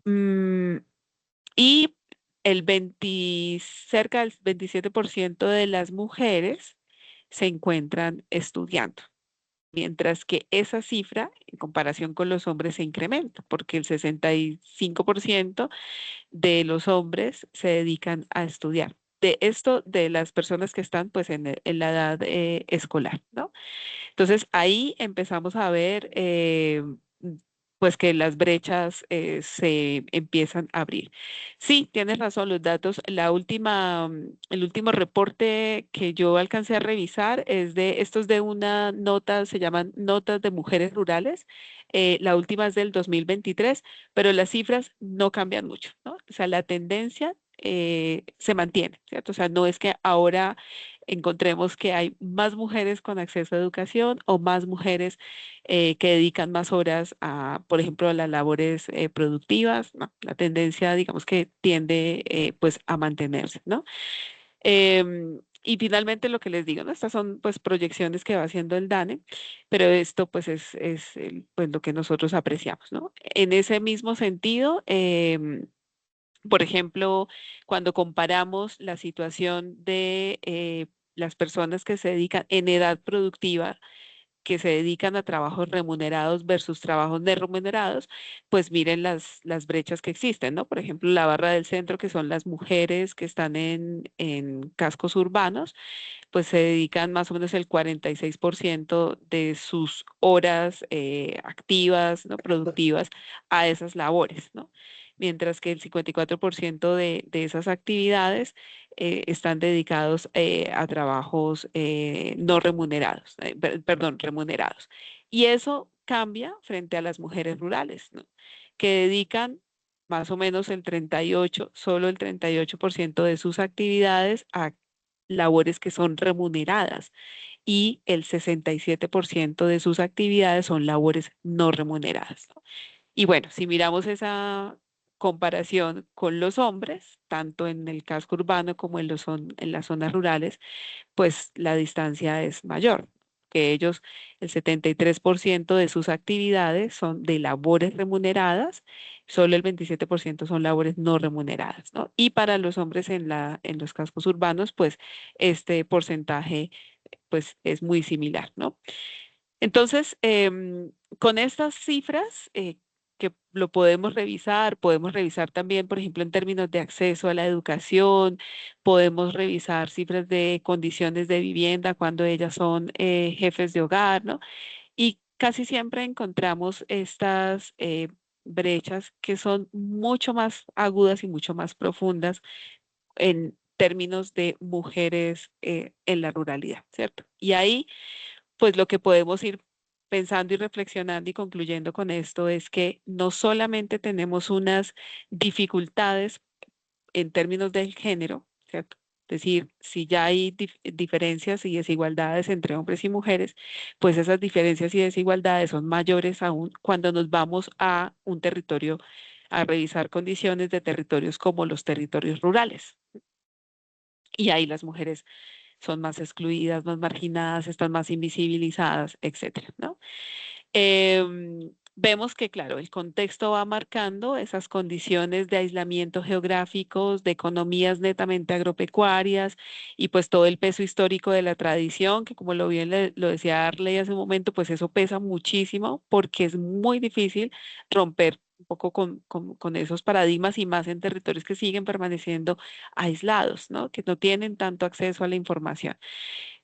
Mm, y cerca del 27% de las mujeres se encuentran estudiando, mientras que esa cifra, en comparación con los hombres, se incrementa, porque el 65% de los hombres se dedican a estudiar. De esto, de las personas que están pues en la edad escolar, ¿no? Entonces ahí empezamos a ver pues que las brechas se empiezan a abrir. Sí, tienes razón, los datos, el último reporte que yo alcancé a revisar esto es de una nota, se llaman Notas de Mujeres Rurales. La última es del 2023, pero las cifras no cambian mucho, ¿no? O sea, la tendencia se mantiene, ¿cierto? O sea, no es que ahora encontremos que hay más mujeres con acceso a educación o más mujeres que dedican más horas a, por ejemplo, a las labores productivas, ¿no? La tendencia, digamos que tiende pues a mantenerse, ¿no? Y finalmente lo que les digo, ¿no? Estas son pues proyecciones que va haciendo el DANE, pero esto pues pues lo que nosotros apreciamos, ¿no? En ese mismo sentido, por ejemplo, cuando comparamos la situación de las personas que se dedican en edad productiva, que se dedican a trabajos remunerados versus trabajos no remunerados, pues miren las brechas que existen, ¿no? Por ejemplo, la barra del centro, que son las mujeres que están en cascos urbanos, pues se dedican más o menos el 46% de sus horas activas, ¿no? Productivas a esas labores, ¿no? Mientras que el 54% de esas actividades están dedicados a trabajos no remunerados, perdón, remunerados. Y eso cambia frente a las mujeres rurales, ¿no? Que dedican más o menos solo el 38% de sus actividades a labores que son remuneradas y el 67% de sus actividades son labores no remuneradas, ¿no? Y bueno, si miramos esa comparación con los hombres, tanto en el casco urbano como en las zonas rurales, pues la distancia es mayor. que ellos, el 73% de sus actividades son de labores remuneradas, solo el 27% son labores no remuneradas, ¿no? Y para los hombres en los cascos urbanos, pues este porcentaje pues es muy similar, ¿no? Entonces, con estas cifras que lo podemos revisar también, por ejemplo, en términos de acceso a la educación, podemos revisar cifras de condiciones de vivienda cuando ellas son jefes de hogar, ¿no? Y casi siempre encontramos estas brechas que son mucho más agudas y mucho más profundas en términos de mujeres en la ruralidad, ¿cierto? Y ahí pues lo que podemos ir pensando y reflexionando y concluyendo con esto es que no solamente tenemos unas dificultades en términos del género, ¿cierto? Es decir, si ya hay diferencias y desigualdades entre hombres y mujeres, pues esas diferencias y desigualdades son mayores aún cuando nos vamos a un territorio a revisar condiciones de territorios como los territorios rurales. Y ahí las mujeres son más excluidas, más marginadas, están más invisibilizadas, etcétera, ¿no? Vemos que, claro, el contexto va marcando esas condiciones de aislamiento geográficos, de economías netamente agropecuarias y pues todo el peso histórico de la tradición, que como lo bien lo decía Arley hace un momento, pues eso pesa muchísimo porque es muy difícil romper un poco con esos paradigmas y más en territorios que siguen permaneciendo aislados, ¿no? Que no tienen tanto acceso a la información.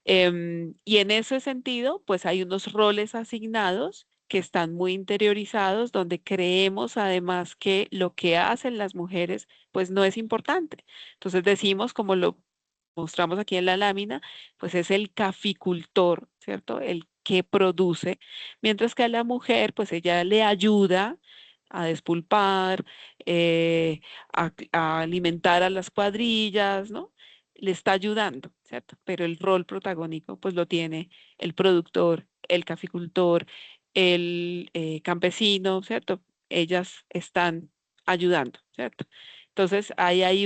Y en ese sentido, pues hay unos roles asignados que están muy interiorizados, donde creemos además que lo que hacen las mujeres, pues no es importante. Entonces decimos, como lo mostramos aquí en la lámina, pues es el caficultor, ¿cierto? El que produce, mientras que a la mujer, pues ella le ayuda a despulpar, a alimentar a las cuadrillas, ¿no? Le está ayudando, ¿cierto? Pero el rol protagónico, pues lo tiene el productor, el caficultor, el campesino, ¿cierto? Ellas están ayudando, ¿cierto? Entonces, ahí hay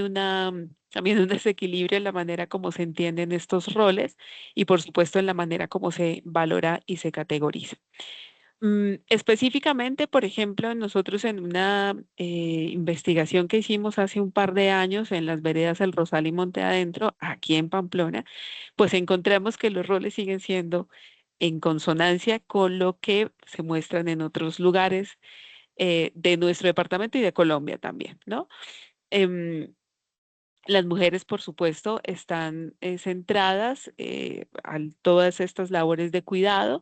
también un desequilibrio en la manera como se entienden estos roles y, por supuesto, en la manera como se valora y se categoriza. Específicamente, por ejemplo, nosotros en una investigación que hicimos hace un par de años en las veredas El Rosal y Monte Adentro, aquí en Pamplona, pues encontramos que los roles siguen siendo en consonancia con lo que se muestran en otros lugares de nuestro departamento y de Colombia también, ¿no? Em, las mujeres, por supuesto, están centradas a todas estas labores de cuidado,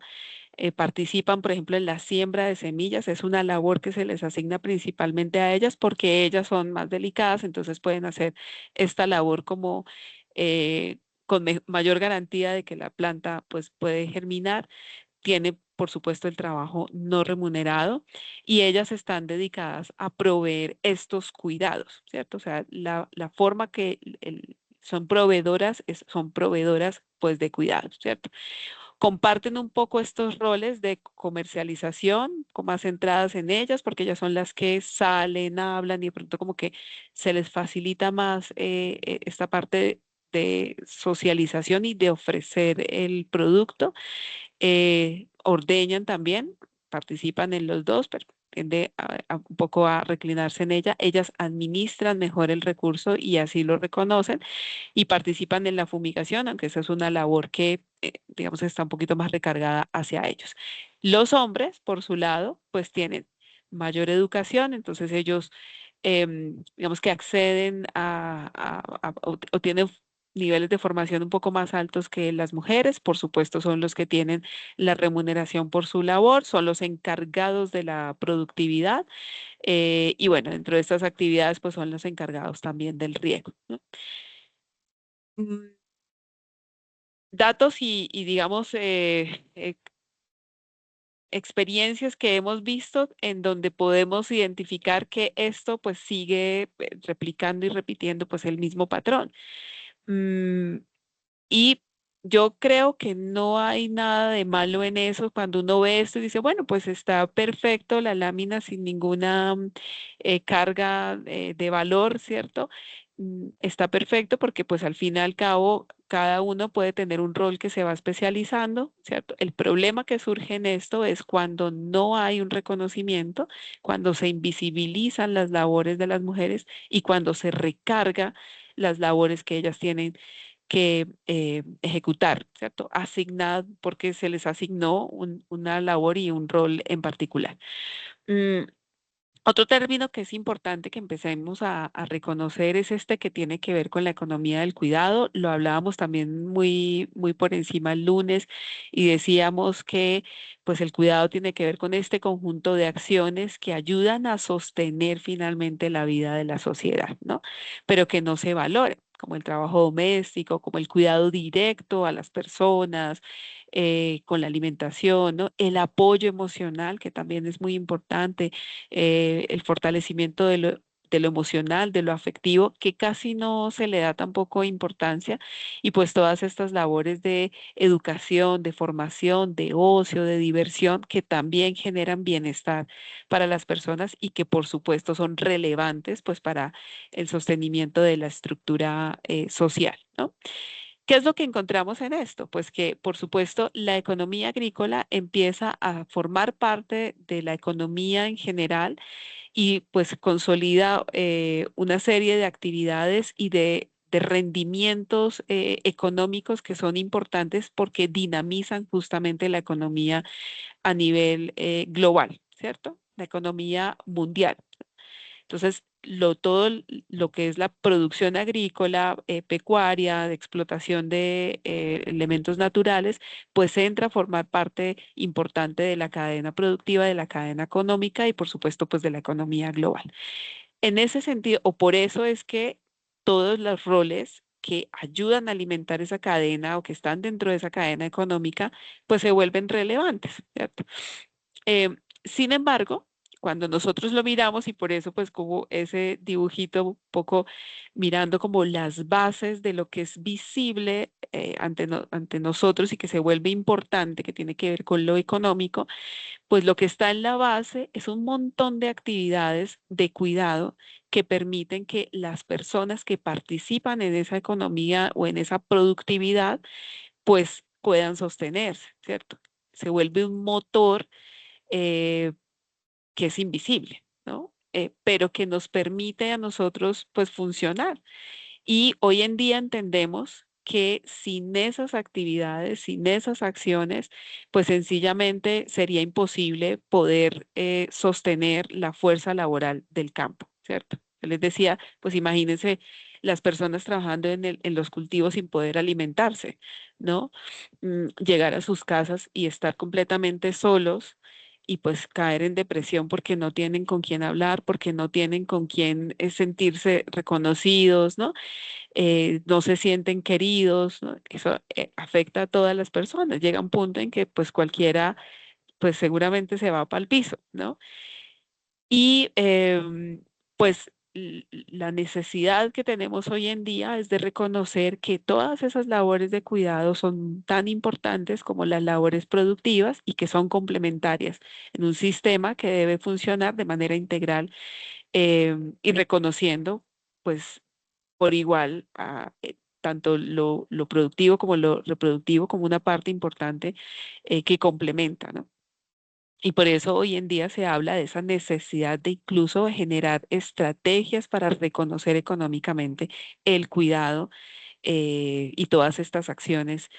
participan, por ejemplo, en la siembra de semillas. Es una labor que se les asigna principalmente a ellas porque ellas son más delicadas, entonces pueden hacer esta labor como con mayor garantía de que la planta pues puede germinar. Tiene, por supuesto, el trabajo no remunerado y ellas están dedicadas a proveer estos cuidados, ¿cierto? O sea, la forma que son proveedoras, son proveedoras pues de cuidados, ¿cierto? Comparten un poco estos roles de comercialización, más centradas en ellas, porque ellas son las que salen, hablan y de pronto como que se les facilita más esta parte de socialización y de ofrecer el producto. Ordeñan también, participan en los dos, pero tiende un poco a reclinarse en ella. Ellas administran mejor el recurso y así lo reconocen y participan en la fumigación, aunque esa es una labor que, digamos, está un poquito más recargada hacia ellos. Los hombres, por su lado, pues tienen mayor educación, entonces ellos, digamos que acceden o tienen niveles de formación un poco más altos que las mujeres, por supuesto son los que tienen la remuneración por su labor, son los encargados de la productividad y bueno, dentro de estas actividades pues son los encargados también del riego, ¿no? Datos y digamos, experiencias que hemos visto en donde podemos identificar que esto pues sigue replicando y repitiendo pues el mismo patrón. Mm, y yo creo que no hay nada de malo en eso cuando uno ve esto y dice, bueno, pues está perfecto la lámina sin ninguna carga de valor, ¿cierto? está perfecto porque pues al fin y al cabo cada uno puede tener un rol que se va especializando, ¿cierto? El problema que surge en esto es cuando no hay un reconocimiento, cuando se invisibilizan las labores de las mujeres y cuando se recarga las labores que ellas tienen que ejecutar, ¿cierto? Asignadas porque se les asignó una labor y un rol en particular. Mm, Otro término que es importante que empecemos a reconocer es este que tiene que ver con la economía del cuidado. Lo hablábamos también muy por encima el lunes y decíamos que pues el cuidado tiene que ver con este conjunto de acciones que ayudan a sostener finalmente la vida de la sociedad, ¿no? Pero que no se valoran, como el trabajo doméstico, como el cuidado directo a las personas, con la alimentación, ¿no? El apoyo emocional, que también es muy importante, el fortalecimiento de lo emocional, de lo afectivo, que casi no se le da tampoco importancia, y pues todas estas labores de educación, de formación, de ocio, de diversión, que también generan bienestar para las personas y que por supuesto son relevantes pues para el sostenimiento de la estructura social, ¿no? ¿Qué es lo que encontramos en esto? Pues que, por supuesto, la economía agrícola empieza a formar parte de la economía en general y pues consolida una serie de actividades y de rendimientos económicos que son importantes porque dinamizan justamente la economía a nivel global, ¿cierto? La economía mundial. Entonces, todo lo que es la producción agrícola, pecuaria, de explotación de elementos naturales, pues entra a formar parte importante de la cadena productiva, de la cadena económica y por supuesto pues de la economía global. En ese sentido, o por eso es que todos los roles que ayudan a alimentar esa cadena o que están dentro de esa cadena económica, pues se vuelven relevantes, ¿cierto? Sin embargo, cuando nosotros lo miramos y por eso pues como ese dibujito un poco mirando como las bases de lo que es visible ante nosotros y que se vuelve importante, que tiene que ver con lo económico, pues lo que está en la base es un montón de actividades de cuidado que permiten que las personas que participan en esa economía o en esa productividad pues puedan sostenerse, ¿cierto? Se vuelve un motor eh, que es invisible, ¿no? Pero que nos permite a nosotros pues funcionar. Y hoy en día entendemos que sin esas actividades, sin esas acciones, pues sencillamente sería imposible poder sostener la fuerza laboral del campo, ¿cierto? Yo les decía, pues imagínense las personas trabajando en los cultivos sin poder alimentarse, ¿no? Llegar a sus casas y estar completamente solos y pues caer en depresión porque no tienen con quién hablar, porque no tienen con quién sentirse reconocidos, ¿no? No se sienten queridos, ¿no? Eso afecta a todas las personas. Llega un punto en que pues cualquiera pues seguramente se va para el piso, ¿no? Y pues la necesidad que tenemos hoy en día es de reconocer que todas esas labores de cuidado son tan importantes como las labores productivas y que son complementarias en un sistema que debe funcionar de manera integral y reconociendo pues por igual tanto lo productivo como lo reproductivo como una parte importante que complementa, ¿no? Y por eso hoy en día se habla de esa necesidad de incluso generar estrategias para reconocer económicamente el cuidado y todas estas acciones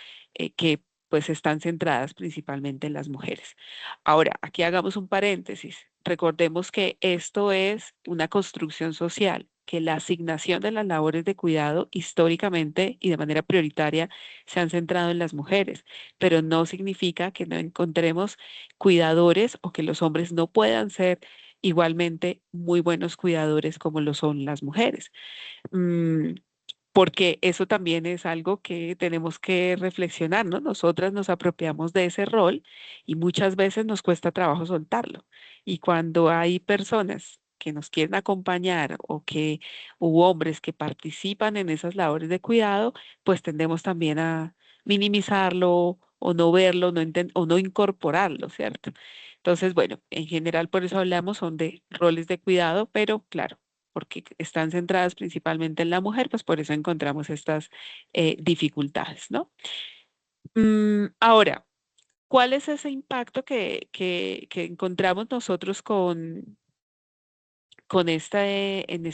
que pues están centradas principalmente en las mujeres. Ahora, aquí hagamos un paréntesis. Recordemos que esto es una construcción social, que la asignación de las labores de cuidado históricamente y de manera prioritaria se han centrado en las mujeres, pero no significa que no encontremos cuidadores o que los hombres no puedan ser igualmente muy buenos cuidadores como lo son las mujeres. Mm, Porque eso también es algo que tenemos que reflexionar, ¿no? Nosotras nos apropiamos de ese rol y muchas veces nos cuesta trabajo soltarlo. Y cuando hay personas que nos quieren acompañar u hombres que participan en esas labores de cuidado, pues tendemos también a minimizarlo o no verlo o no incorporarlo, ¿cierto? Entonces, bueno, en general por eso hablamos son de roles de cuidado, pero claro, porque están centradas principalmente en la mujer, pues por eso encontramos estas dificultades, ¿no? Ahora, ¿cuál es ese impacto que encontramos nosotros con en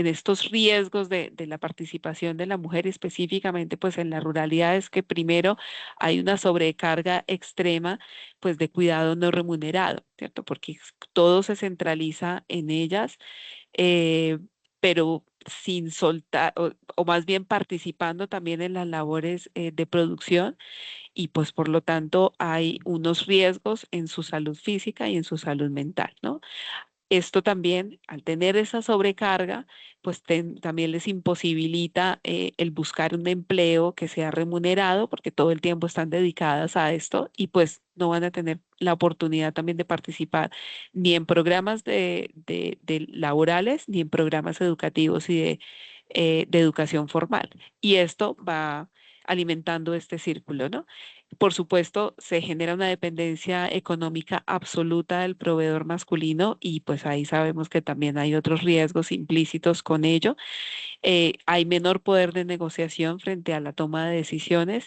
estos riesgos de la participación de la mujer, específicamente pues en la ruralidad? Es que primero hay una sobrecarga extrema pues de cuidado no remunerado, ¿cierto? Porque todo se centraliza en ellas, eh, pero sin soltar, o más bien participando también en las labores de producción, y pues por lo tanto hay unos riesgos en su salud física y en su salud mental, ¿no? Esto también, al tener esa sobrecarga, pues también les imposibilita el buscar un empleo que sea remunerado, porque todo el tiempo están dedicadas a esto y pues no van a tener la oportunidad también de participar ni en programas de laborales, ni en programas educativos y de educación formal. Y esto va alimentando este círculo, ¿no? Por supuesto, se genera una dependencia económica absoluta del proveedor masculino y pues ahí sabemos que también hay otros riesgos implícitos con ello. Hay menor poder de negociación frente a la toma de decisiones,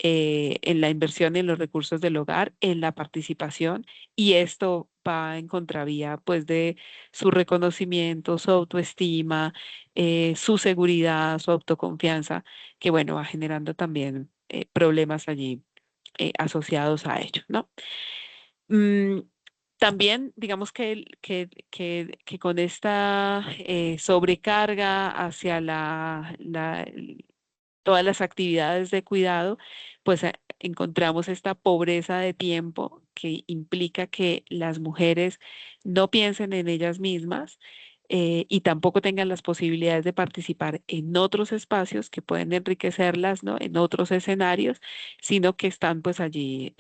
en la inversión en los recursos del hogar, en la participación, y esto va en contravía pues de su reconocimiento, su autoestima, su seguridad, su autoconfianza, que bueno, va generando también problemas allí asociados a ello, ¿no? Mm, También, digamos que con esta sobrecarga hacia todas las actividades de cuidado, pues encontramos esta pobreza de tiempo que implica que las mujeres no piensen en ellas mismas, y tampoco tengan las posibilidades de participar en otros espacios que pueden enriquecerlas, ¿no? En otros escenarios, sino que están pues allí,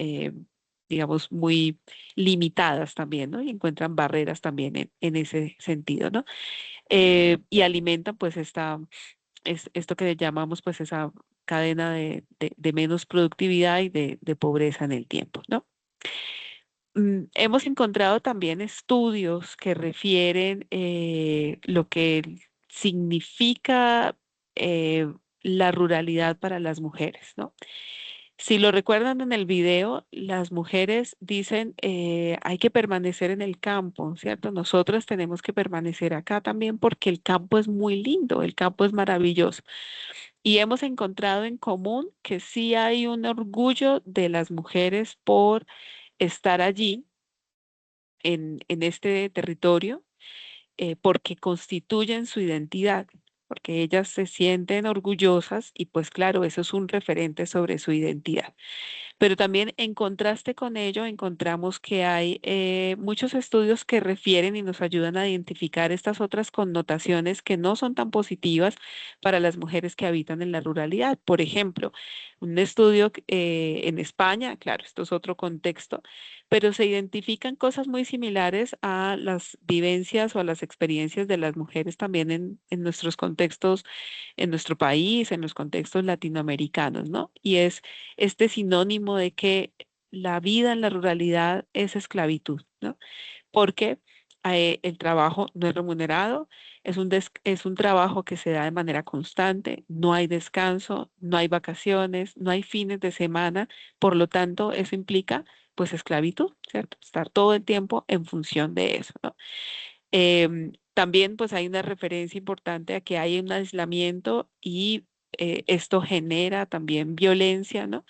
digamos, muy limitadas también, ¿no? Y encuentran barreras también en ese sentido, ¿no? Y alimentan pues esto que llamamos pues esa cadena de menos productividad y de pobreza en el tiempo, ¿no? Hemos encontrado también estudios que refieren lo que significa la ruralidad para las mujeres, ¿no? Si lo recuerdan en el video, las mujeres dicen, hay que permanecer en el campo, ¿cierto? Nosotras tenemos que permanecer acá también porque el campo es muy lindo, el campo es maravilloso. Y hemos encontrado en común que sí hay un orgullo de las mujeres por estar allí en este territorio, porque constituyen su identidad, porque ellas se sienten orgullosas y pues claro, eso es un referente sobre su identidad. Pero también en contraste con ello, encontramos que hay muchos estudios que refieren y nos ayudan a identificar estas otras connotaciones que no son tan positivas para las mujeres que habitan en la ruralidad. Por ejemplo, un estudio en España, claro, esto es otro contexto, pero se identifican cosas muy similares a las vivencias o a las experiencias de las mujeres también en nuestros contextos, en nuestro país, en los contextos latinoamericanos, ¿no? Y es este sinónimo de que la vida en la ruralidad es esclavitud, ¿no? Porque el trabajo no es remunerado, es un trabajo que se da de manera constante, no hay descanso, no hay vacaciones, no hay fines de semana, por lo tanto, eso implica pues esclavitud, ¿cierto? Estar todo el tiempo en función de eso, ¿no? También pues hay una referencia importante a que hay un aislamiento y esto genera también violencia, ¿no?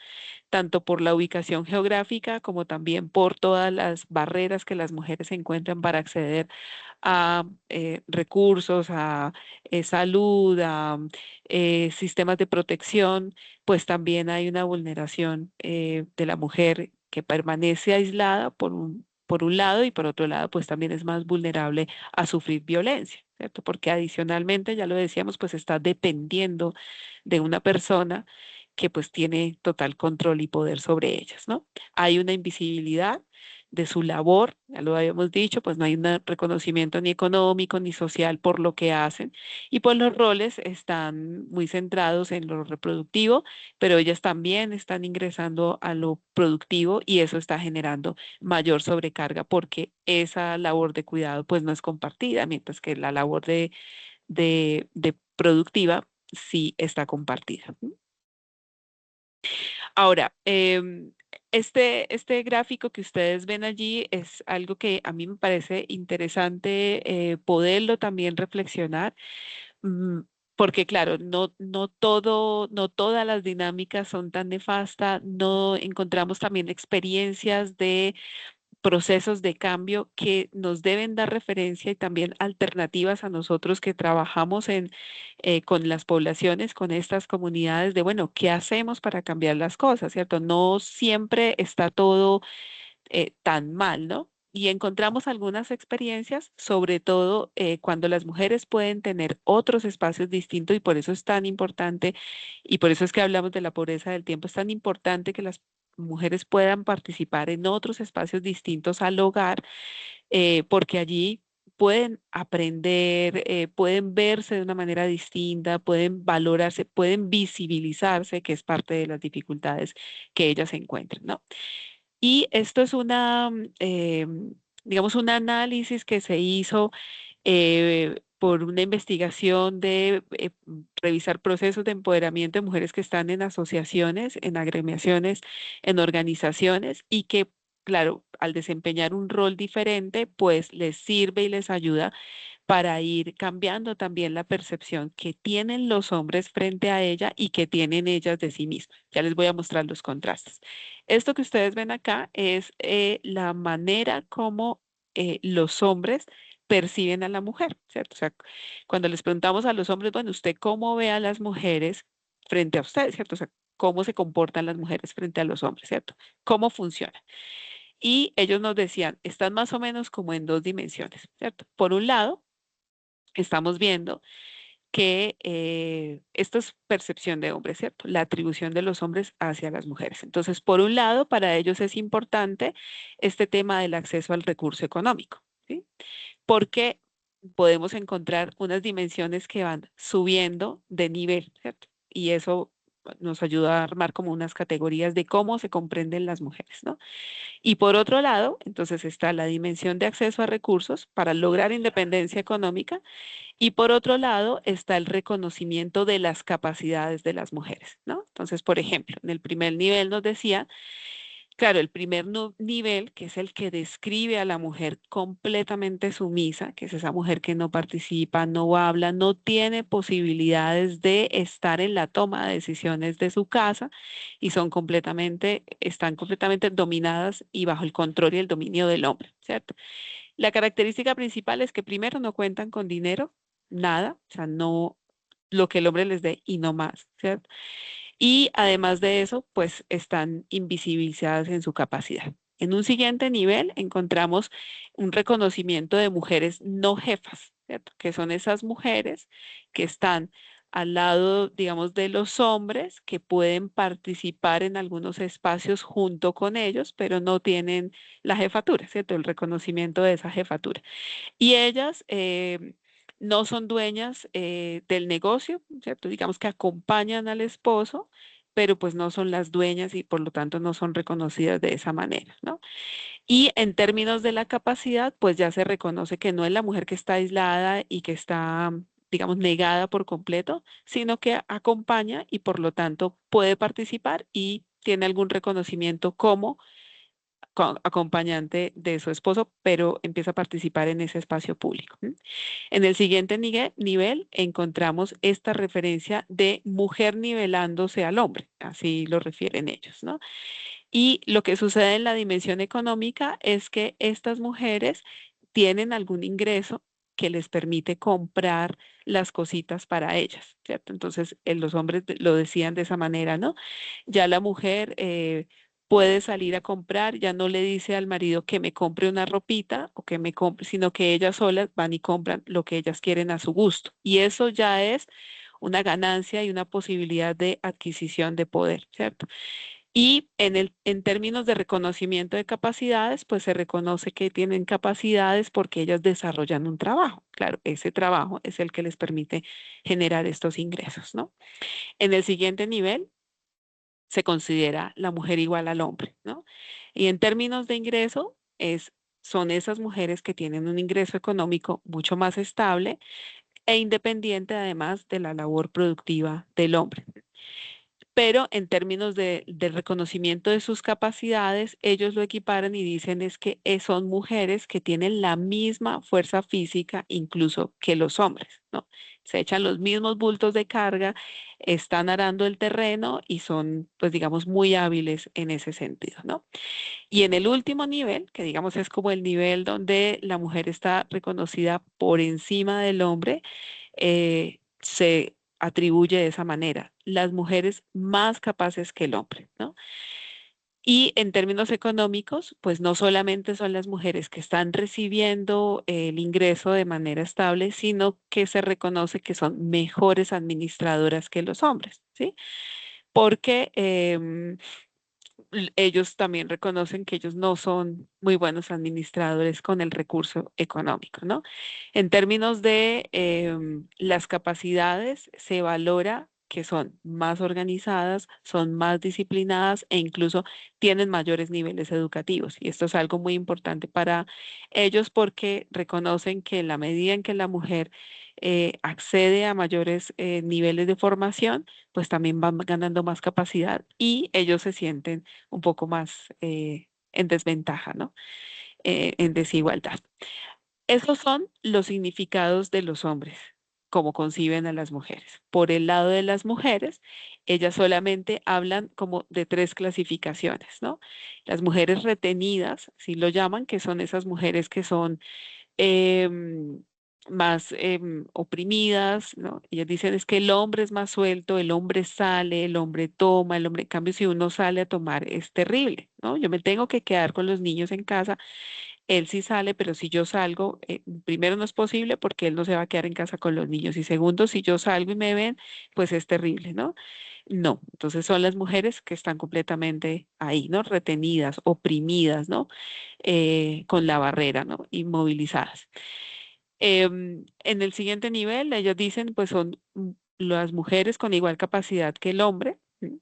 Tanto por la ubicación geográfica como también por todas las barreras que las mujeres encuentran para acceder a recursos, a salud, a sistemas de protección, pues también hay una vulneración de la mujer que permanece aislada por un lado, y por otro lado, pues también es más vulnerable a sufrir violencia, ¿cierto? Porque adicionalmente, ya lo decíamos, pues está dependiendo de una persona que pues tiene total control y poder sobre ellas, ¿no? Hay una invisibilidad de su labor, ya lo habíamos dicho, pues no hay un reconocimiento ni económico ni social por lo que hacen, y pues los roles están muy centrados en lo reproductivo, pero ellas también están ingresando a lo productivo y eso está generando mayor sobrecarga porque esa labor de cuidado pues no es compartida, mientras que la labor de productiva sí está compartida. Ahora, este gráfico que ustedes ven allí es algo que a mí me parece interesante poderlo también reflexionar, mm, porque claro, no todas las dinámicas son tan nefastas, no encontramos también experiencias de procesos de cambio que nos deben dar referencia y también alternativas a nosotros que trabajamos con las poblaciones, con estas comunidades, de, bueno, ¿qué hacemos para cambiar las cosas, cierto? No siempre está todo tan mal, ¿no? Y encontramos algunas experiencias, sobre todo cuando las mujeres pueden tener otros espacios distintos y por eso es tan importante, y por eso es que hablamos de la pobreza del tiempo, es tan importante que las mujeres puedan participar en otros espacios distintos al hogar, porque allí pueden aprender, pueden verse de una manera distinta, pueden valorarse, pueden visibilizarse, que es parte de las dificultades que ellas encuentran, ¿no? Y esto es digamos, un análisis que se hizo por una investigación de revisar procesos de empoderamiento de mujeres que están en asociaciones, en agremiaciones, en organizaciones y que, claro, al desempeñar un rol diferente, pues les sirve y les ayuda para ir cambiando también la percepción que tienen los hombres frente a ella y que tienen ellas de sí mismas. Ya les voy a mostrar los contrastes. Esto que ustedes ven acá es la manera como los hombres perciben a la mujer, ¿cierto? O sea, cuando les preguntamos a los hombres, bueno, ¿usted cómo ve a las mujeres frente a ustedes, ¿cierto? O sea, ¿cómo se comportan las mujeres frente a los hombres, ¿cierto? ¿Cómo funciona? Y ellos nos decían, están más o menos como en dos dimensiones, ¿cierto? Por un lado, estamos viendo que esto es percepción de hombres, ¿cierto? La atribución de los hombres hacia las mujeres. Entonces, por un lado, para ellos es importante este tema del acceso al recurso económico, ¿sí? Porque podemos encontrar unas dimensiones que van subiendo de nivel, ¿cierto? Y eso nos ayuda a armar como unas categorías de cómo se comprenden las mujeres, ¿no? Y por otro lado, entonces está la dimensión de acceso a recursos para lograr independencia económica y por otro lado está el reconocimiento de las capacidades de las mujeres, ¿no? Entonces, por ejemplo, en el primer nivel nos decía, claro, el primer nivel, que es el que describe a la mujer completamente sumisa, que es esa mujer que no participa, no habla, no tiene posibilidades de estar en la toma de decisiones de su casa y están completamente dominadas y bajo el control y el dominio del hombre, ¿cierto? La característica principal es que primero no cuentan con dinero, nada, o sea, no lo que el hombre les dé y no más, ¿cierto? Y además de eso, pues están invisibilizadas en su capacidad. En un siguiente nivel encontramos un reconocimiento de mujeres no jefas, ¿cierto? Que son esas mujeres que están al lado, digamos, de los hombres que pueden participar en algunos espacios junto con ellos, pero no tienen la jefatura, ¿cierto? El reconocimiento de esa jefatura. Y ellas no son dueñas del negocio, ¿cierto? Digamos que acompañan al esposo, pero pues no son las dueñas y por lo tanto no son reconocidas de esa manera, ¿no? Y en términos de la capacidad, pues ya se reconoce que no es la mujer que está aislada y que está, digamos, negada por completo, sino que acompaña y por lo tanto puede participar y tiene algún reconocimiento como acompañante de su esposo, pero empieza a participar en ese espacio público. En el siguiente nivel encontramos esta referencia de mujer nivelándose al hombre, así lo refieren ellos, ¿no? Y lo que sucede en la dimensión económica es que estas mujeres tienen algún ingreso que les permite comprar las cositas para ellas, ¿cierto? Entonces, los hombres lo decían de esa manera, ¿no? Ya la mujer puede salir a comprar, ya no le dice al marido que me compre una ropita o que me compre, sino que ellas solas van y compran lo que ellas quieren a su gusto. Y eso ya es una ganancia y una posibilidad de adquisición de poder, ¿cierto? Y en términos de reconocimiento de capacidades, pues se reconoce que tienen capacidades porque ellas desarrollan un trabajo. Claro, ese trabajo es el que les permite generar estos ingresos, ¿no? En el siguiente nivel se considera la mujer igual al hombre, ¿no? Y en términos de ingreso, son esas mujeres que tienen un ingreso económico mucho más estable e independiente además de la labor productiva del hombre. Pero en términos de reconocimiento de sus capacidades, ellos lo equiparan y dicen es que son mujeres que tienen la misma fuerza física incluso que los hombres, ¿no? Se echan los mismos bultos de carga, están arando el terreno y son, pues digamos, muy hábiles en ese sentido, ¿no? Y en el último nivel, que digamos es como el nivel donde la mujer está reconocida por encima del hombre, se atribuye de esa manera, las mujeres más capaces que el hombre, ¿no? Y en términos económicos, pues no solamente son las mujeres que están recibiendo el ingreso de manera estable, sino que se reconoce que son mejores administradoras que los hombres, ¿sí? Porque ellos también reconocen que ellos no son muy buenos administradores con el recurso económico, ¿no? En términos de las capacidades, se valora que son más organizadas, son más disciplinadas e incluso tienen mayores niveles educativos. Y esto es algo muy importante para ellos porque reconocen que en la medida en que la mujer accede a mayores niveles de formación, pues también van ganando más capacidad y ellos se sienten un poco más en desventaja, ¿no? En desigualdad. Esos son los significados de los hombres, como conciben a las mujeres. Por el lado de las mujeres, ellas solamente hablan como de tres clasificaciones, ¿no? Las mujeres retenidas, si lo llaman, que son esas mujeres que son em, más oprimidas, ¿no? Ellas dicen es que el hombre es más suelto, el hombre sale, el hombre toma, el hombre, en cambio, si uno sale a tomar es terrible, ¿no? Yo me tengo que quedar con los niños en casa, él sí sale, pero si yo salgo, primero no es posible porque él no se va a quedar en casa con los niños y segundo, si yo salgo y me ven, pues es terrible, ¿no? No, entonces son las mujeres que están completamente ahí, ¿no? Retenidas, oprimidas, ¿no? Con la barrera, ¿no? Inmovilizadas. En el siguiente nivel, ellos dicen, pues son las mujeres con igual capacidad que el hombre. ¿Sí?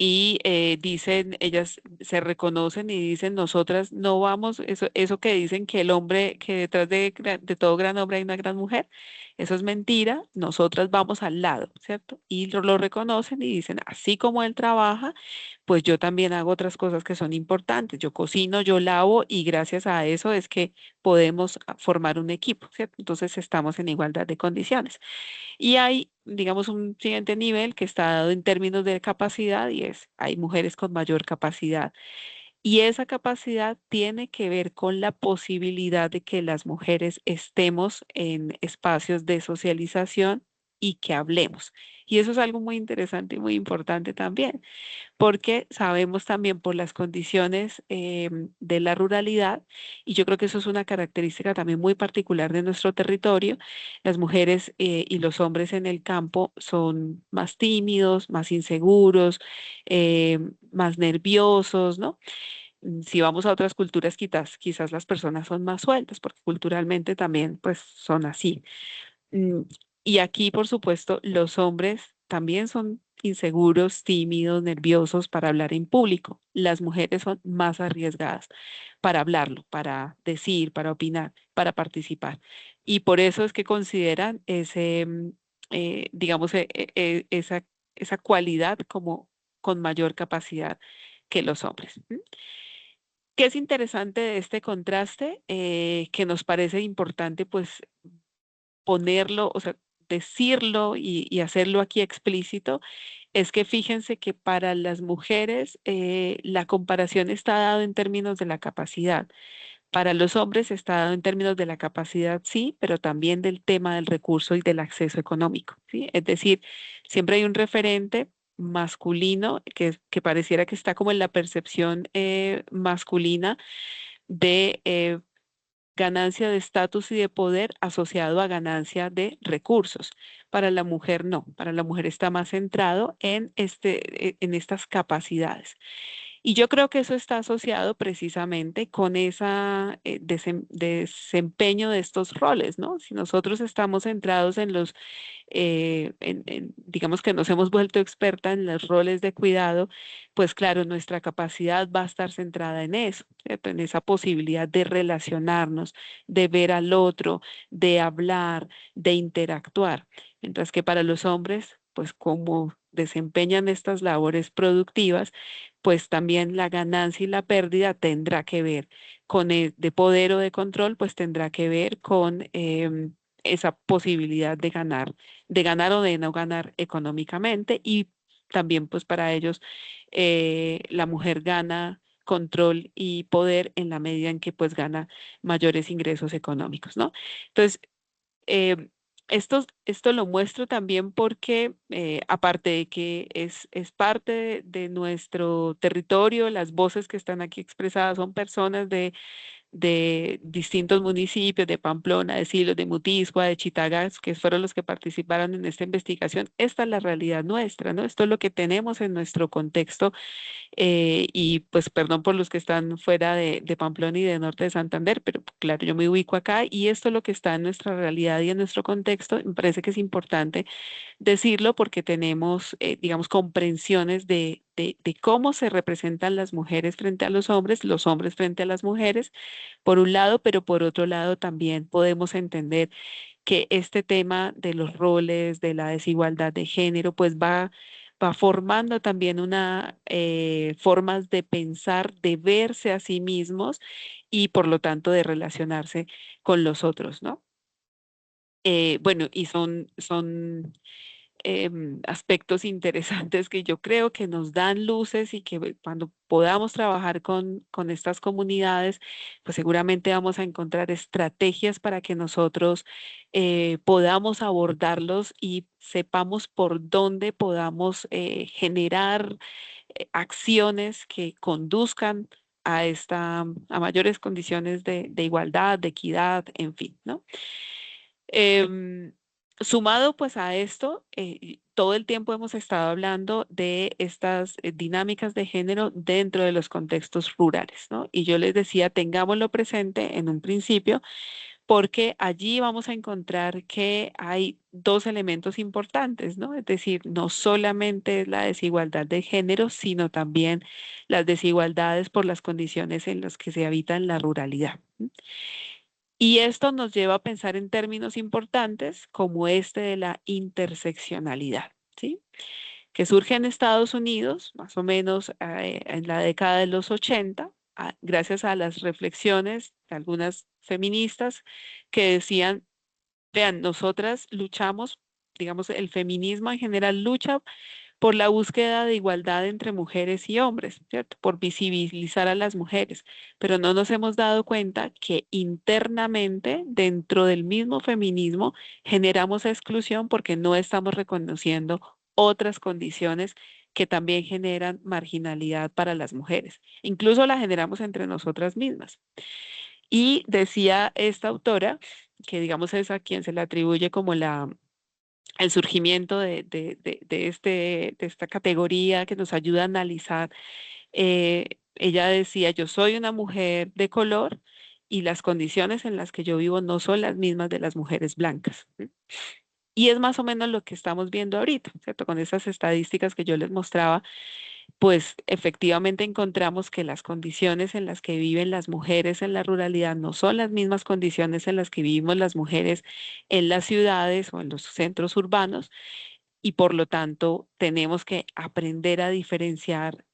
Y dicen, ellas se reconocen y dicen, nosotras no vamos, eso que dicen que el hombre, que detrás de todo gran hombre hay una gran mujer, eso es mentira, nosotras vamos al lado, ¿cierto? Y lo reconocen y dicen, así como él trabaja, pues yo también hago otras cosas que son importantes, yo cocino, yo lavo y gracias a eso es que podemos formar un equipo, ¿cierto? Entonces estamos en igualdad de condiciones. Y hay, digamos, un siguiente nivel que está dado en términos de capacidad y hay mujeres con mayor capacidad. Y esa capacidad tiene que ver con la posibilidad de que las mujeres estemos en espacios de socialización y que hablemos. Y eso es algo muy interesante y muy importante también porque sabemos también por las condiciones de la ruralidad, y yo creo que eso es una característica también muy particular de nuestro territorio, las mujeres y los hombres en el campo son más tímidos, más inseguros, más nerviosos, ¿no? Si vamos a otras culturas, quizás las personas son más sueltas, porque culturalmente también pues son así. Mm, Y aquí, por supuesto, los hombres también son inseguros, tímidos, nerviosos para hablar en público. Las mujeres son más arriesgadas para hablarlo, para decir, para opinar, para participar. Y por eso es que consideran digamos, esa cualidad como con mayor capacidad que los hombres. ¿Qué es interesante de este contraste? Que nos parece importante, pues, ponerlo, o sea, decirlo y hacerlo aquí explícito, es que fíjense que para las mujeres la comparación está dado en términos de la capacidad. Para los hombres está dado en términos de la capacidad, sí, pero también del tema del recurso y del acceso económico, ¿sí? Es decir, siempre hay un referente masculino que pareciera que está como en la percepción masculina de ganancia de estatus y de poder asociado a ganancia de recursos. Para la mujer no, para la mujer está más centrado en, en estas capacidades. Y yo creo que eso está asociado precisamente con ese desempeño de estos roles, ¿no? Si nosotros estamos centrados en los digamos que nos hemos vuelto experta en los roles de cuidado, pues claro, nuestra capacidad va a estar centrada en eso, ¿cierto? En esa posibilidad de relacionarnos, de ver al otro, de hablar, de interactuar. Mientras que para los hombres, pues como desempeñan estas labores productivas, pues también la ganancia y la pérdida tendrá que ver con el de poder o de control, pues tendrá que ver con esa posibilidad de ganar o de no ganar económicamente y también pues para ellos la mujer gana control y poder en la medida en que pues gana mayores ingresos económicos, ¿no? Entonces, eh, esto lo muestro también porque, aparte de que es parte de nuestro territorio, las voces que están aquí expresadas son personas de distintos municipios, de Pamplona, de Silos, de Mutiscua, de Chitagas, que fueron los que participaron en esta investigación. Esta es la realidad nuestra, ¿no? Esto es lo que tenemos en nuestro contexto y pues perdón por los que están fuera de Pamplona y de Norte de Santander, pero claro, yo me ubico acá y esto es lo que está en nuestra realidad y en nuestro contexto. Me parece que es importante decirlo porque tenemos, digamos, comprensiones de cómo se representan las mujeres frente a los hombres frente a las mujeres, por un lado, pero por otro lado también podemos entender que este tema de los roles, de la desigualdad de género, pues va formando también una formas de pensar, de verse a sí mismos y por lo tanto de relacionarse con los otros, ¿no? Bueno, y son aspectos interesantes que yo creo que nos dan luces y que cuando podamos trabajar con estas comunidades, pues seguramente vamos a encontrar estrategias para que nosotros podamos abordarlos y sepamos por dónde podamos generar acciones que conduzcan a mayores condiciones de igualdad, de equidad, en fin, ¿no? Em, Sumado pues a esto, todo el tiempo hemos estado hablando de estas dinámicas de género dentro de los contextos rurales, ¿no? Y yo les decía, tengámoslo presente en un principio, porque allí vamos a encontrar que hay dos elementos importantes, ¿no? Es decir, no solamente es la desigualdad de género, sino también las desigualdades por las condiciones en las que se habita en la ruralidad. Y esto nos lleva a pensar en términos importantes como este de la interseccionalidad, ¿sí? Que surge en Estados Unidos, más o menos en la década de los 80, gracias a las reflexiones de algunas feministas que decían, vean, nosotras luchamos, digamos, el feminismo en general lucha por la búsqueda de igualdad entre mujeres y hombres, ¿cierto? Por visibilizar a las mujeres, pero no nos hemos dado cuenta que internamente, dentro del mismo feminismo, generamos exclusión porque no estamos reconociendo otras condiciones que también generan marginalidad para las mujeres. Incluso la generamos entre nosotras mismas. Y decía esta autora, que digamos es a quien se le atribuye como el surgimiento de esta categoría que nos ayuda a analizar. Ella decía, yo soy una mujer de color y las condiciones en las que yo vivo no son las mismas de las mujeres blancas. ¿Sí? Y es más o menos lo que estamos viendo ahorita, ¿cierto? Con esas estadísticas que yo les mostraba, pues efectivamente encontramos que las condiciones en las que viven las mujeres en la ruralidad no son las mismas condiciones en las que vivimos las mujeres en las ciudades o en los centros urbanos y por lo tanto tenemos que aprender a diferenciar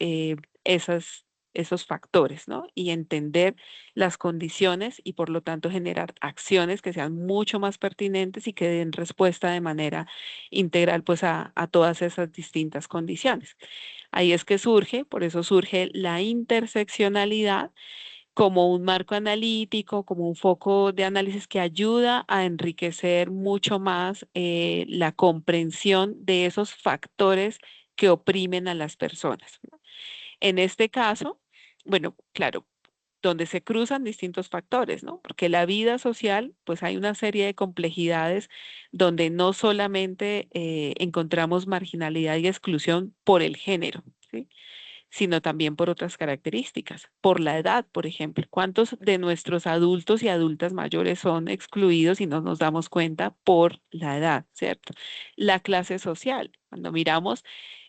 esos factores, ¿no? Y entender las condiciones y por lo tanto generar acciones que sean mucho más pertinentes y que den respuesta de manera integral pues a todas esas distintas condiciones. Ahí es que surge, por eso surge la interseccionalidad como un marco analítico, como un foco de análisis que ayuda a enriquecer mucho más la comprensión de esos factores que oprimen a las personas. En este caso, bueno, claro, donde se cruzan distintos factores, ¿no? Porque la vida social, pues hay una serie de complejidades donde no solamente encontramos marginalidad y exclusión por el género, ¿sí? Sino también por otras características, por la edad, por ejemplo. ¿Cuántos de nuestros adultos y adultas mayores son excluidos y no nos damos cuenta por la edad, ¿cierto? La clase social, cuando miramos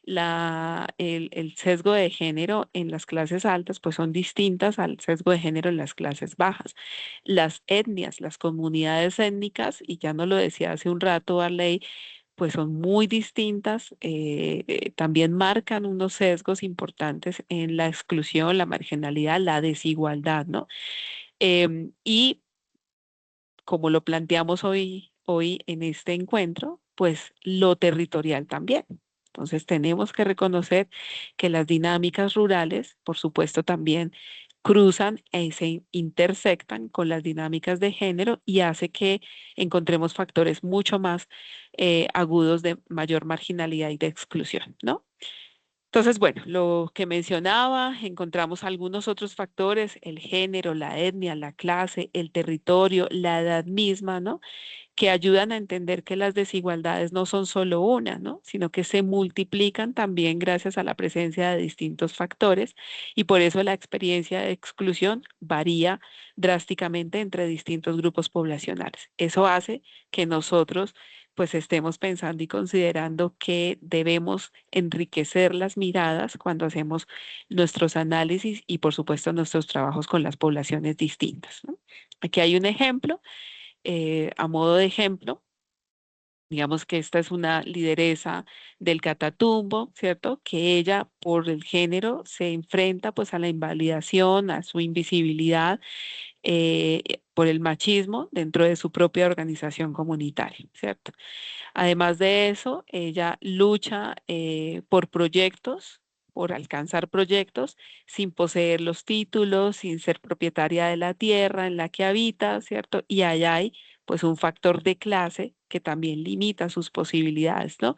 el sesgo de género en las clases altas, pues son distintas al sesgo de género en las clases bajas. Las etnias, las comunidades étnicas, y ya nos lo decía hace un rato Arley, pues son muy distintas, también marcan unos sesgos importantes en la exclusión, la marginalidad, la desigualdad, ¿no? Y como lo planteamos hoy en este encuentro, pues lo territorial también. Entonces tenemos que reconocer que las dinámicas rurales, por supuesto, también cruzan y se intersectan con las dinámicas de género y hace que encontremos factores mucho más agudos de mayor marginalidad y de exclusión, ¿no? Entonces, bueno, lo que mencionaba, encontramos algunos otros factores, el género, la etnia, la clase, el territorio, la edad misma, ¿no? Que ayudan a entender que las desigualdades no son solo una, ¿no? Sino que se multiplican también gracias a la presencia de distintos factores y por eso la experiencia de exclusión varía drásticamente entre distintos grupos poblacionales. Eso hace que nosotros pues estemos pensando y considerando que debemos enriquecer las miradas cuando hacemos nuestros análisis y por supuesto nuestros trabajos con las poblaciones distintas, ¿no? Aquí hay un ejemplo a modo de ejemplo, digamos que esta es una lideresa del Catatumbo, ¿cierto? Que ella por el género se enfrenta pues a la invalidación, a su invisibilidad por el machismo dentro de su propia organización comunitaria, ¿cierto? Además de eso, ella lucha por proyectos, por alcanzar proyectos sin poseer los títulos, sin ser propietaria de la tierra en la que habita, ¿cierto? Y allá hay pues un factor de clase que también limita sus posibilidades, ¿no?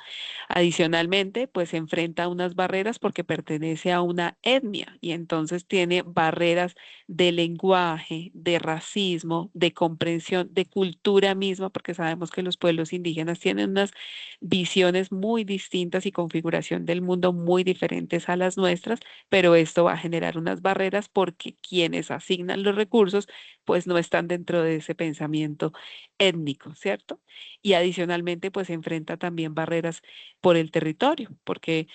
Adicionalmente, pues se enfrenta a unas barreras porque pertenece a una etnia y entonces tiene barreras de lenguaje, de racismo, de comprensión, de cultura misma, porque sabemos que los pueblos indígenas tienen unas visiones muy distintas y configuración del mundo muy diferentes a las nuestras, pero esto va a generar unas barreras porque quienes asignan los recursos pues no están dentro de ese pensamiento étnico, ¿cierto? Y adicionalmente pues enfrenta también barreras por el territorio, porque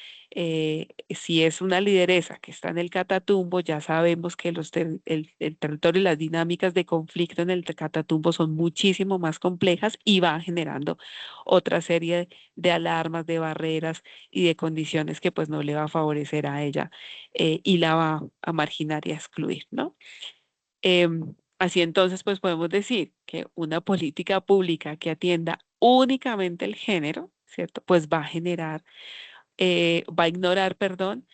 si es una lideresa que está en el Catatumbo, ya sabemos que el territorio y las dinámicas de conflicto en el Catatumbo son muchísimo más complejas y va generando otra serie de alarmas, de barreras y de condiciones que pues no le va a favorecer a ella y la va a marginar y a excluir, ¿no? Así entonces, pues podemos decir que una política pública que atienda únicamente el género, ¿cierto? Pues va a generar, va a ignorar, perdón,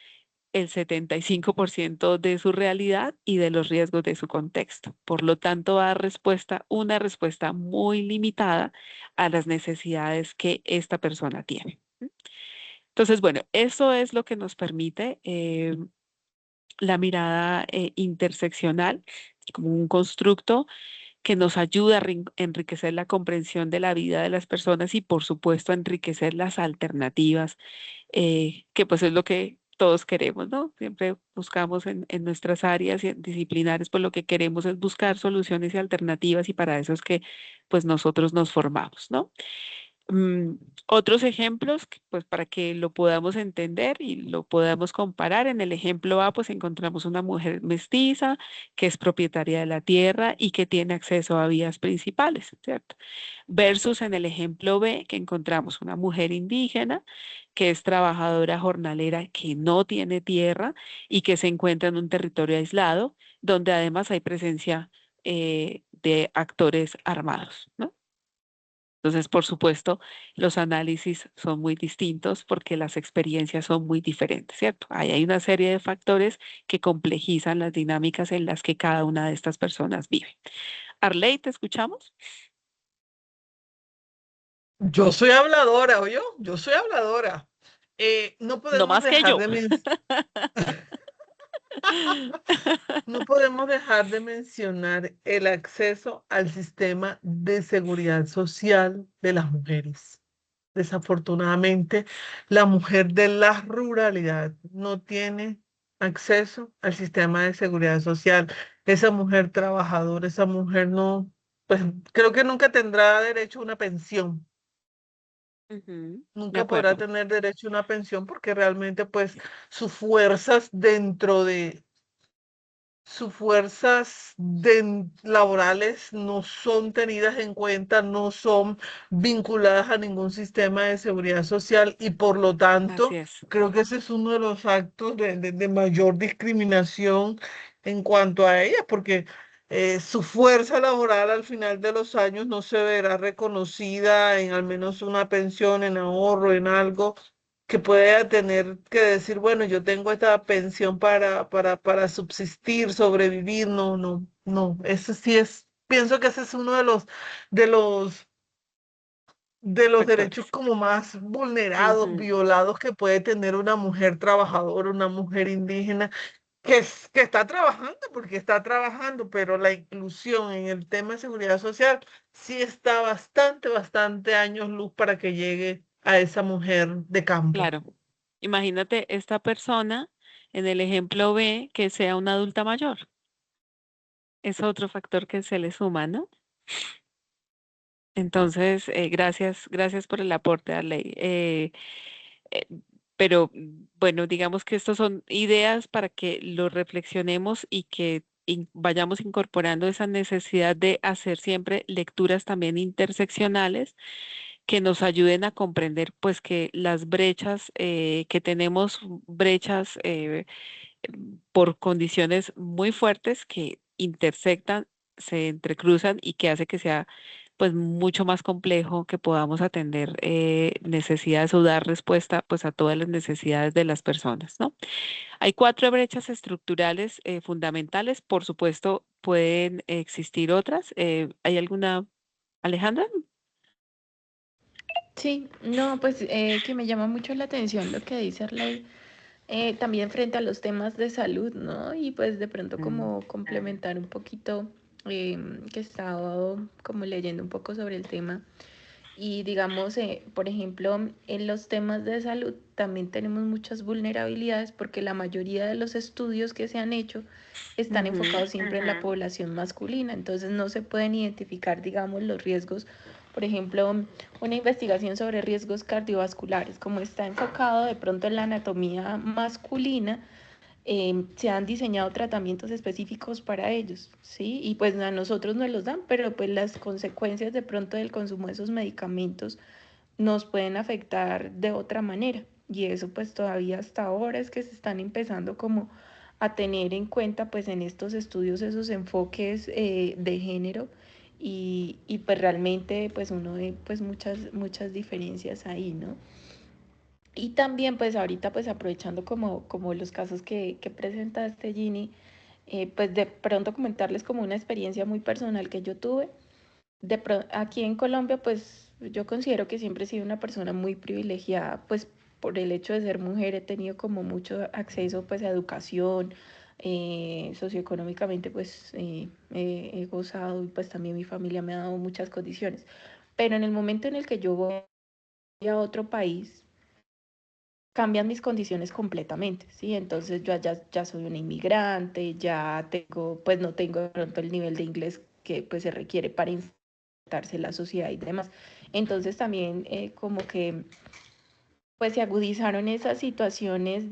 el 75% de su realidad y de los riesgos de su contexto. Por lo tanto, va a dar una respuesta muy limitada a las necesidades que esta persona tiene. Entonces, bueno, eso es lo que nos permite la mirada interseccional como un constructo que nos ayuda a enriquecer la comprensión de la vida de las personas y, por supuesto, a enriquecer las alternativas, que pues es lo que todos queremos, ¿no? Siempre buscamos en nuestras áreas disciplinares, pues lo que queremos es buscar soluciones y alternativas y para eso es que pues nosotros nos formamos, ¿no? Mm, Otros ejemplos, pues para que lo podamos entender y lo podamos comparar. En el ejemplo A, pues encontramos una mujer mestiza que es propietaria de la tierra y que tiene acceso a vías principales, ¿cierto? Versus en el ejemplo B, que encontramos una mujer indígena que es trabajadora jornalera que no tiene tierra y que se encuentra en un territorio aislado, donde además hay presencia de actores armados, ¿no? Entonces, por supuesto, los análisis son muy distintos porque las experiencias son muy diferentes, ¿cierto? Ahí hay una serie de factores que complejizan las dinámicas en las que cada una de estas personas vive. Arley, ¿te escuchamos? Yo soy habladora, ¿oyó? Yo soy habladora. No No podemos más que dejar yo. de mencionar. No podemos dejar de mencionar el acceso al sistema de seguridad social de las mujeres. Desafortunadamente, la mujer de la ruralidad no tiene acceso al sistema de seguridad social. Esa mujer trabajadora, esa mujer no, pues creo que nunca tendrá derecho a una pensión. Ujú, de Nunca podrá acuerdo. tener derecho a una pensión porque realmente pues sus fuerzas dentro de sus laborales no son tenidas en cuenta, no son vinculadas a ningún sistema de seguridad social y por lo Así tanto es. creo que ese es uno de los actos de mayor discriminación en cuanto a ellas, porque su fuerza laboral al final de los años no se verá reconocida en al menos una pensión, en ahorro, en algo que pueda tener que decir, bueno, yo tengo esta pensión para subsistir, sobrevivir, no, no, no, eso sí es, pienso que ese es uno de los, de los derechos Factores. como más vulnerados, Ujú, violados que puede tener una mujer trabajadora, una mujer indígena, que está trabajando, porque está trabajando, pero la inclusión en el tema de seguridad social sí está bastante años luz para que llegue a esa mujer de campo. claro. Imagínate esta persona en el ejemplo B que sea una adulta mayor. Es otro factor que se le suma, ¿no? Entonces, gracias por el aporte, Arley. Eh, pero bueno, digamos que estos son ideas para que lo reflexionemos y que vayamos incorporando esa necesidad de hacer siempre lecturas también interseccionales que nos ayuden a comprender pues que las brechas, que tenemos brechas por condiciones muy fuertes que intersectan, se entrecruzan y que hace que sea pues mucho más complejo que podamos atender necesidades o dar respuesta pues a todas las necesidades de las personas, ¿no? Hay cuatro brechas estructurales fundamentales, por supuesto pueden existir otras. ¿Hay alguna, Alejandra? Sí, no, pues que me llama mucho la atención lo que dice Arley, también frente a los temas de salud, ¿no? Y pues de pronto Mm, como complementar un poquito, que he estado como leyendo un poco sobre el tema. Y digamos, por ejemplo, en los temas de salud también tenemos muchas vulnerabilidades porque la mayoría de los estudios que se han hecho están ujú, enfocados siempre en la población masculina, entonces no se pueden identificar, digamos, los riesgos. Por ejemplo, una investigación sobre riesgos cardiovasculares, como está enfocado de pronto en la anatomía masculina, se han diseñado tratamientos específicos para ellos, ¿sí? Y pues a nosotros nos los dan, pero pues las consecuencias de pronto del consumo de esos medicamentos nos pueden afectar de otra manera. Y eso pues todavía hasta ahora es que se están empezando como a tener en cuenta pues en estos estudios esos enfoques de género y pues realmente pues uno ve pues muchas diferencias ahí, ¿no? Y también pues ahorita pues aprovechando como los casos que presentaste, Ginny, pues de pronto comentarles como una experiencia muy personal que yo tuve. Aquí en Colombia pues yo considero que siempre he sido una persona muy privilegiada, pues por el hecho de ser mujer he tenido como mucho acceso pues a educación, socioeconómicamente pues he gozado y pues también mi familia me ha dado muchas condiciones. Pero en el momento en el que yo voy a otro país, cambian mis condiciones completamente, ¿sí? Entonces yo ya soy una inmigrante, ya tengo, pues no tengo de pronto el nivel de inglés que pues se requiere para insertarse en la sociedad y demás. Entonces también como que pues se agudizaron esas situaciones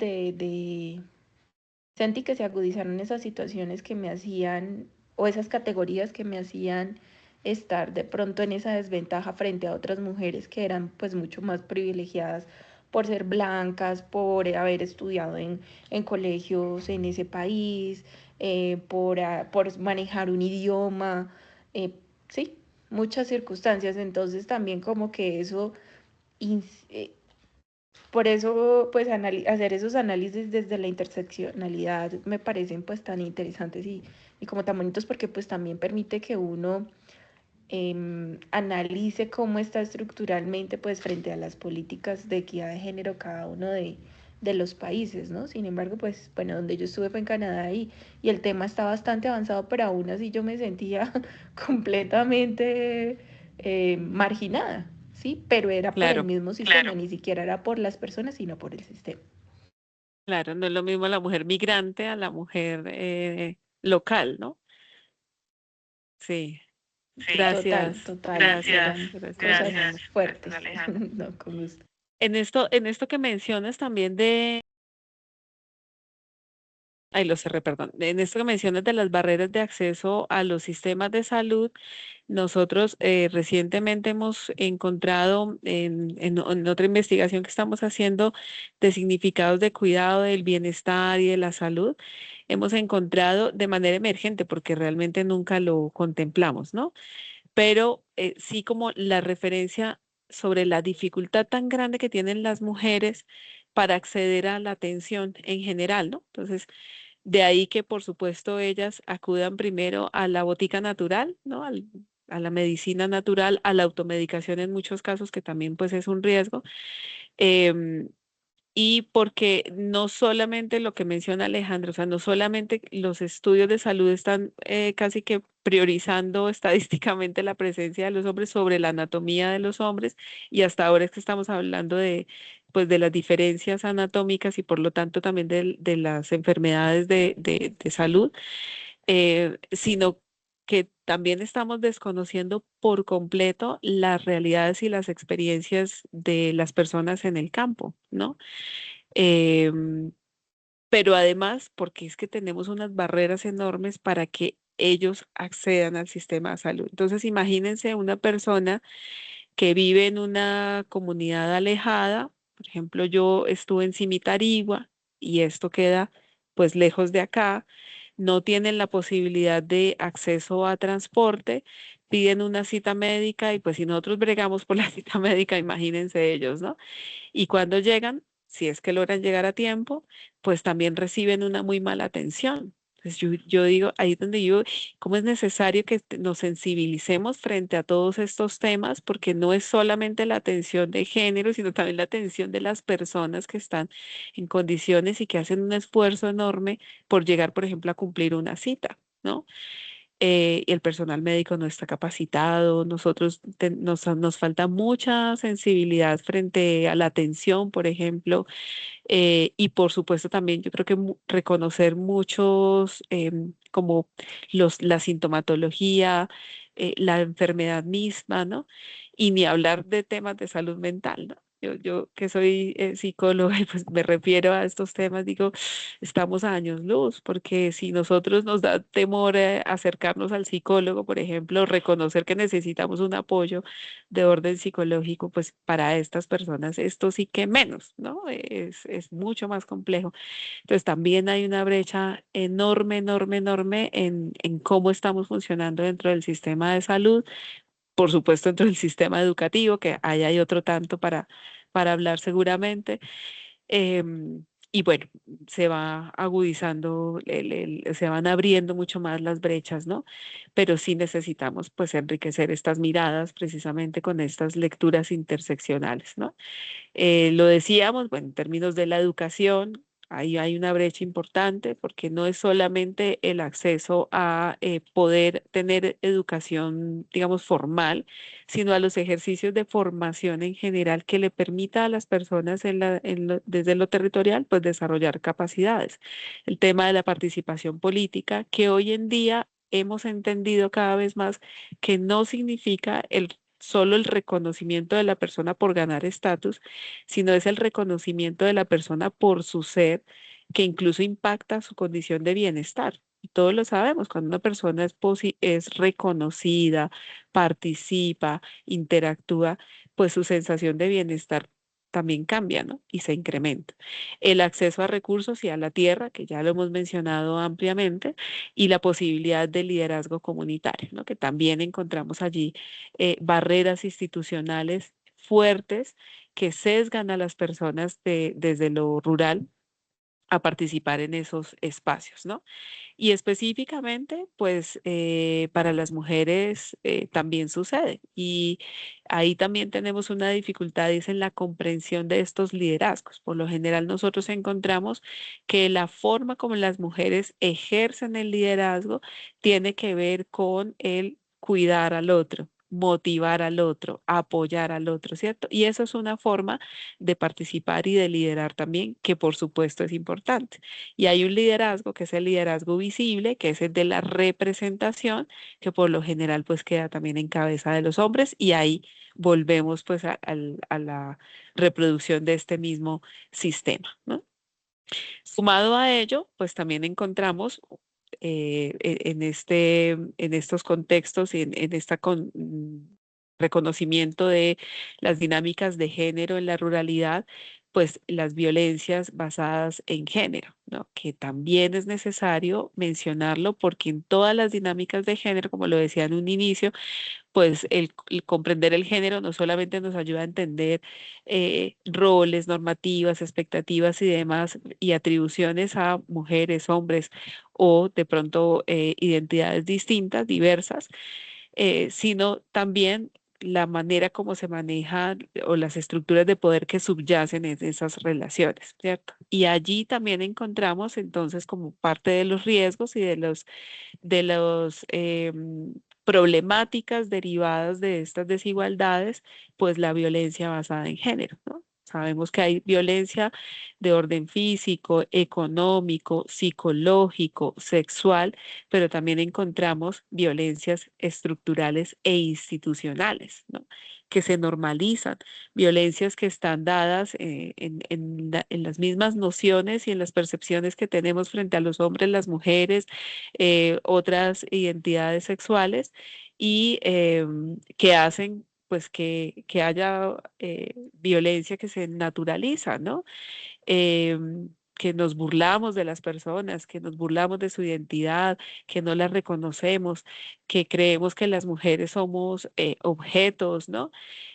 sentí que se agudizaron esas situaciones que me hacían, o esas categorías que me hacían estar de pronto en esa desventaja frente a otras mujeres que eran pues mucho más privilegiadas por ser blancas, por haber estudiado en colegios en ese país, por manejar un idioma, sí, muchas circunstancias. Entonces también como que eso por eso, pues hacer esos análisis desde la interseccionalidad me parecen pues tan interesantes y como tan bonitos porque pues también permite que uno analice cómo está estructuralmente pues frente a las políticas de equidad de género cada uno de los países, ¿no? Sin embargo, pues, bueno, donde yo estuve fue en Canadá y el tema está bastante avanzado, pero aún así yo me sentía completamente marginada, ¿sí? Pero era por el Claro, mismo sistema, ni siquiera era por las personas, sino por el sistema. claro, no es lo mismo la mujer migrante a la mujer local, ¿no? Sí, Total, gracias, total, gracias, eran gracias, cosas Alejandra. fuertes. No, con gusto. En esto que mencionas también de, ay, lo cerré, perdón, en esto que mencionas de las barreras de acceso a los sistemas de salud, nosotros recientemente hemos encontrado en otra investigación que estamos haciendo de significados de cuidado del bienestar y de la salud, hemos encontrado de manera emergente, porque realmente nunca lo contemplamos, ¿no? Pero sí como la referencia sobre la dificultad tan grande que tienen las mujeres para acceder a la atención en general, ¿no? Entonces, de ahí que, por supuesto, ellas acudan primero a la botica natural, ¿no? A la medicina natural, a la automedicación en muchos casos, que también pues es un riesgo. em, y porque no solamente lo que menciona Alejandro, o sea, no solamente los estudios de salud están casi que priorizando estadísticamente la presencia de los hombres sobre la anatomía de los hombres, y hasta ahora es que estamos hablando de, pues, de las diferencias anatómicas y por lo tanto también de las enfermedades de salud, sino que también estamos desconociendo por completo las realidades y las experiencias de las personas en el campo, ¿no? Em, pero además, porque es que tenemos unas barreras enormes para que ellos accedan al sistema de salud. Entonces, imagínense una persona que vive en una comunidad alejada. Por ejemplo, yo estuve en Cimitarigua y esto queda pues lejos de acá. No tienen la posibilidad de acceso a transporte, piden una cita médica y pues si nosotros bregamos por la cita médica, imagínense ellos, ¿no? Y cuando llegan, si es que logran llegar a tiempo, pues también reciben una muy mala atención. Entonces yo digo, ahí es donde yo, cómo es necesario que nos sensibilicemos frente a todos estos temas, porque no es solamente la atención de género, sino también la atención de las personas que están en condiciones y que hacen un esfuerzo enorme por llegar, por ejemplo, a cumplir una cita, ¿no? Y el personal médico no está capacitado, nosotros nos falta mucha sensibilidad frente a la atención, por ejemplo, y por supuesto también yo creo que reconocer muchos, como la sintomatología, la enfermedad misma, ¿no? Y ni hablar de temas de salud mental, ¿no? Yo que soy psicóloga y pues me refiero a estos temas, digo, estamos a años luz, porque si nosotros nos da temor acercarnos al psicólogo, por ejemplo, reconocer que necesitamos un apoyo de orden psicológico, pues para estas personas esto sí que menos, ¿no? Es mucho más complejo. Entonces también hay una brecha enorme, enorme, enorme en cómo estamos funcionando dentro del sistema de salud, por supuesto dentro del sistema educativo, que ahí hay otro tanto para hablar seguramente. Y bueno, se va agudizando, se van abriendo mucho más las brechas, ¿no? Pero sí necesitamos pues enriquecer estas miradas precisamente con estas lecturas interseccionales, ¿no? Lo decíamos, bueno, en términos de la educación, ahí hay una brecha importante porque no es solamente el acceso a poder tener educación, digamos, formal, sino a los ejercicios de formación en general que le permita a las personas desde lo territorial, pues desarrollar capacidades. El tema de la participación política, que hoy en día hemos entendido cada vez más que no significa solo el reconocimiento de la persona por ganar estatus, sino es el reconocimiento de la persona por su ser, que incluso impacta su condición de bienestar. Y todos lo sabemos, cuando una persona es reconocida, participa, interactúa, pues su sensación de bienestar también cambia, ¿no? Y se incrementa. El acceso a recursos y a la tierra, que ya lo hemos mencionado ampliamente, y la posibilidad de liderazgo comunitario, ¿no? Que también encontramos allí barreras institucionales fuertes que sesgan a las personas desde lo rural a participar en esos espacios, ¿no? Y específicamente, pues para las mujeres también sucede. Y ahí también tenemos una dificultad, es en la comprensión de estos liderazgos. Por lo general, nosotros encontramos que la forma como las mujeres ejercen el liderazgo tiene que ver con el cuidar al otro, motivar al otro, apoyar al otro, ¿cierto? Y eso es una forma de participar y de liderar también, que por supuesto es importante. Y hay un liderazgo que es el liderazgo visible, que es el de la representación, que por lo general pues queda también en cabeza de los hombres y ahí volvemos pues a la reproducción de este mismo sistema, ¿no? Sumado a ello, pues también encontramos en estos contextos y en esta reconocimiento de las dinámicas de género en la ruralidad, pues las violencias basadas en género, ¿no? Que también es necesario mencionarlo porque en todas las dinámicas de género, como lo decía en un inicio, pues el comprender el género no solamente nos ayuda a entender roles, normativas, expectativas y demás, y atribuciones a mujeres, hombres o de pronto identidades distintas, diversas, sino también la manera como se manejan o las estructuras de poder que subyacen en esas relaciones, ¿cierto? Y allí también encontramos entonces como parte de los riesgos y de los problemáticas derivadas de estas desigualdades, pues la violencia basada en género, ¿no? Sabemos que hay violencia de orden físico, económico, psicológico, sexual, pero también encontramos violencias estructurales e institucionales, ¿no? Que se normalizan, violencias que están dadas en las mismas nociones y en las percepciones que tenemos frente a los hombres, las mujeres, otras identidades sexuales y que hacen pues que haya violencia que se naturaliza, ¿no? Que nos burlamos de las personas, que nos burlamos de su identidad, que no las reconocemos, que creemos que las mujeres somos objetos, ¿no?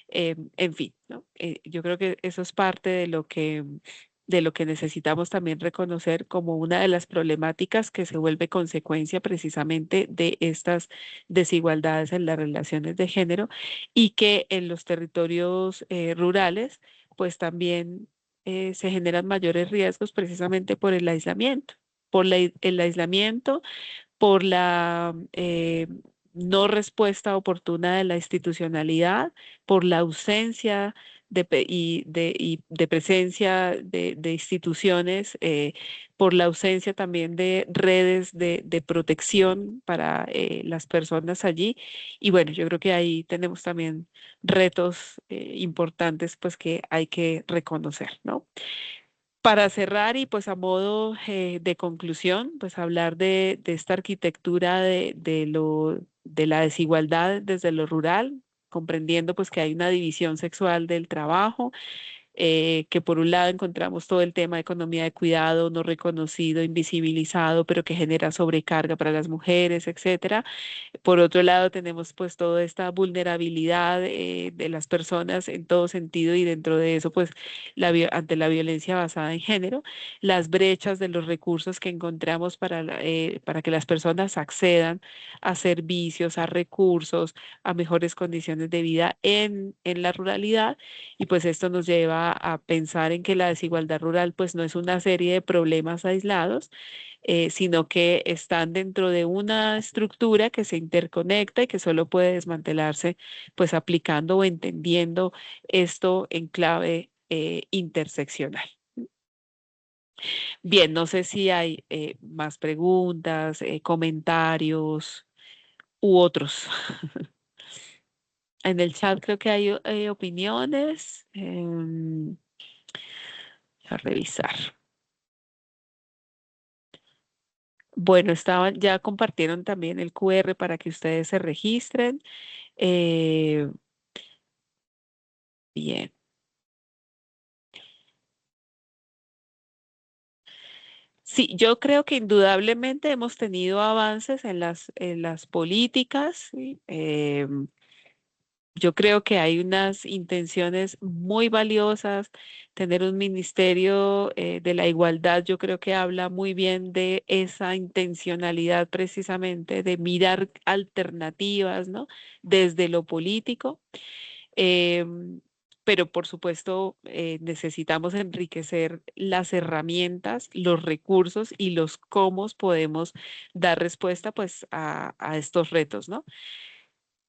En fin, ¿no? Yo creo que eso es parte de lo que necesitamos también reconocer como una de las problemáticas que se vuelve consecuencia precisamente de estas desigualdades en las relaciones de género y que en los territorios rurales, pues también se generan mayores riesgos precisamente por el aislamiento, el aislamiento por la no respuesta oportuna de la institucionalidad, por la ausencia y de presencia de instituciones, por la ausencia también de redes de protección para las personas allí. Y bueno, yo creo que ahí tenemos también retos importantes pues que hay que reconocer, ¿no? Para cerrar y pues a modo de conclusión, pues hablar de esta arquitectura de la desigualdad desde lo rural, comprendiendo pues que hay una división sexual del trabajo, que por un lado encontramos todo el tema de economía de cuidado no reconocido, invisibilizado, pero que genera sobrecarga para las mujeres, etcétera. Por otro lado, tenemos pues toda esta vulnerabilidad de las personas en todo sentido y dentro de eso pues ante la violencia basada en género, las brechas de los recursos que encontramos para que las personas accedan a servicios, a recursos, a mejores condiciones de vida en la ruralidad y pues esto nos lleva a pensar en que la desigualdad rural pues no es una serie de problemas aislados, sino que están dentro de una estructura que se interconecta y que solo puede desmantelarse pues aplicando o entendiendo esto en clave interseccional. Bien, no sé si hay más preguntas, comentarios u otros. En el chat creo que hay opiniones. A revisar. Bueno, ya compartieron también el QR para que ustedes se registren. Eh, bien. Sí, yo creo que indudablemente hemos tenido avances en las políticas, ¿sí? Yo creo que hay unas intenciones muy valiosas. Tener un ministerio de la igualdad, yo creo que habla muy bien de esa intencionalidad precisamente de mirar alternativas, ¿no? Desde lo político. Em, pero por supuesto necesitamos enriquecer las herramientas, los recursos y los cómo podemos dar respuesta pues a estos retos, ¿no?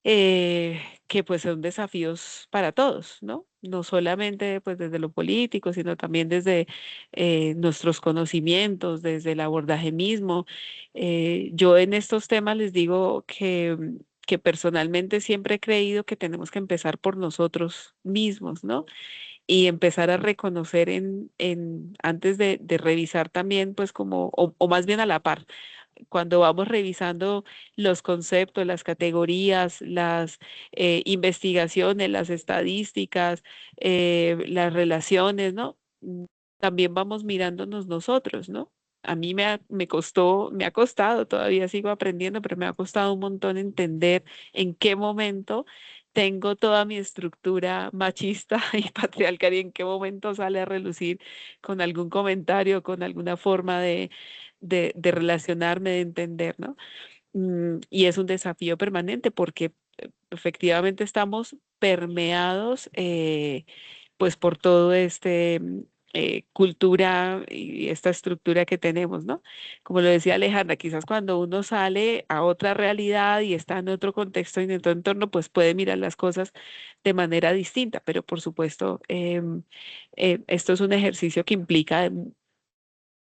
Que pues son desafíos para todos, ¿no? No solamente pues desde lo político, sino también desde nuestros conocimientos, desde el abordaje mismo. Yo en estos temas les digo que personalmente siempre he creído que tenemos que empezar por nosotros mismos, ¿no? Y empezar a reconocer antes de revisar también, pues como, o más bien a la par, cuando vamos revisando los conceptos, las categorías, las investigaciones, las estadísticas, las relaciones, ¿no? También vamos mirándonos nosotros, ¿no? A mí me costó, me ha costado, todavía sigo aprendiendo, pero me ha costado un montón entender en qué momento tengo toda mi estructura machista y patriarcal y en qué momento sale a relucir con algún comentario, con alguna forma de relacionarme, de entender, ¿no? Y es un desafío permanente porque efectivamente estamos permeados pues por todo cultura y esta estructura que tenemos, ¿no? Como lo decía Alejandra, quizás cuando uno sale a otra realidad y está en otro contexto y en otro entorno, pues puede mirar las cosas de manera distinta, pero por supuesto, esto es un ejercicio que implica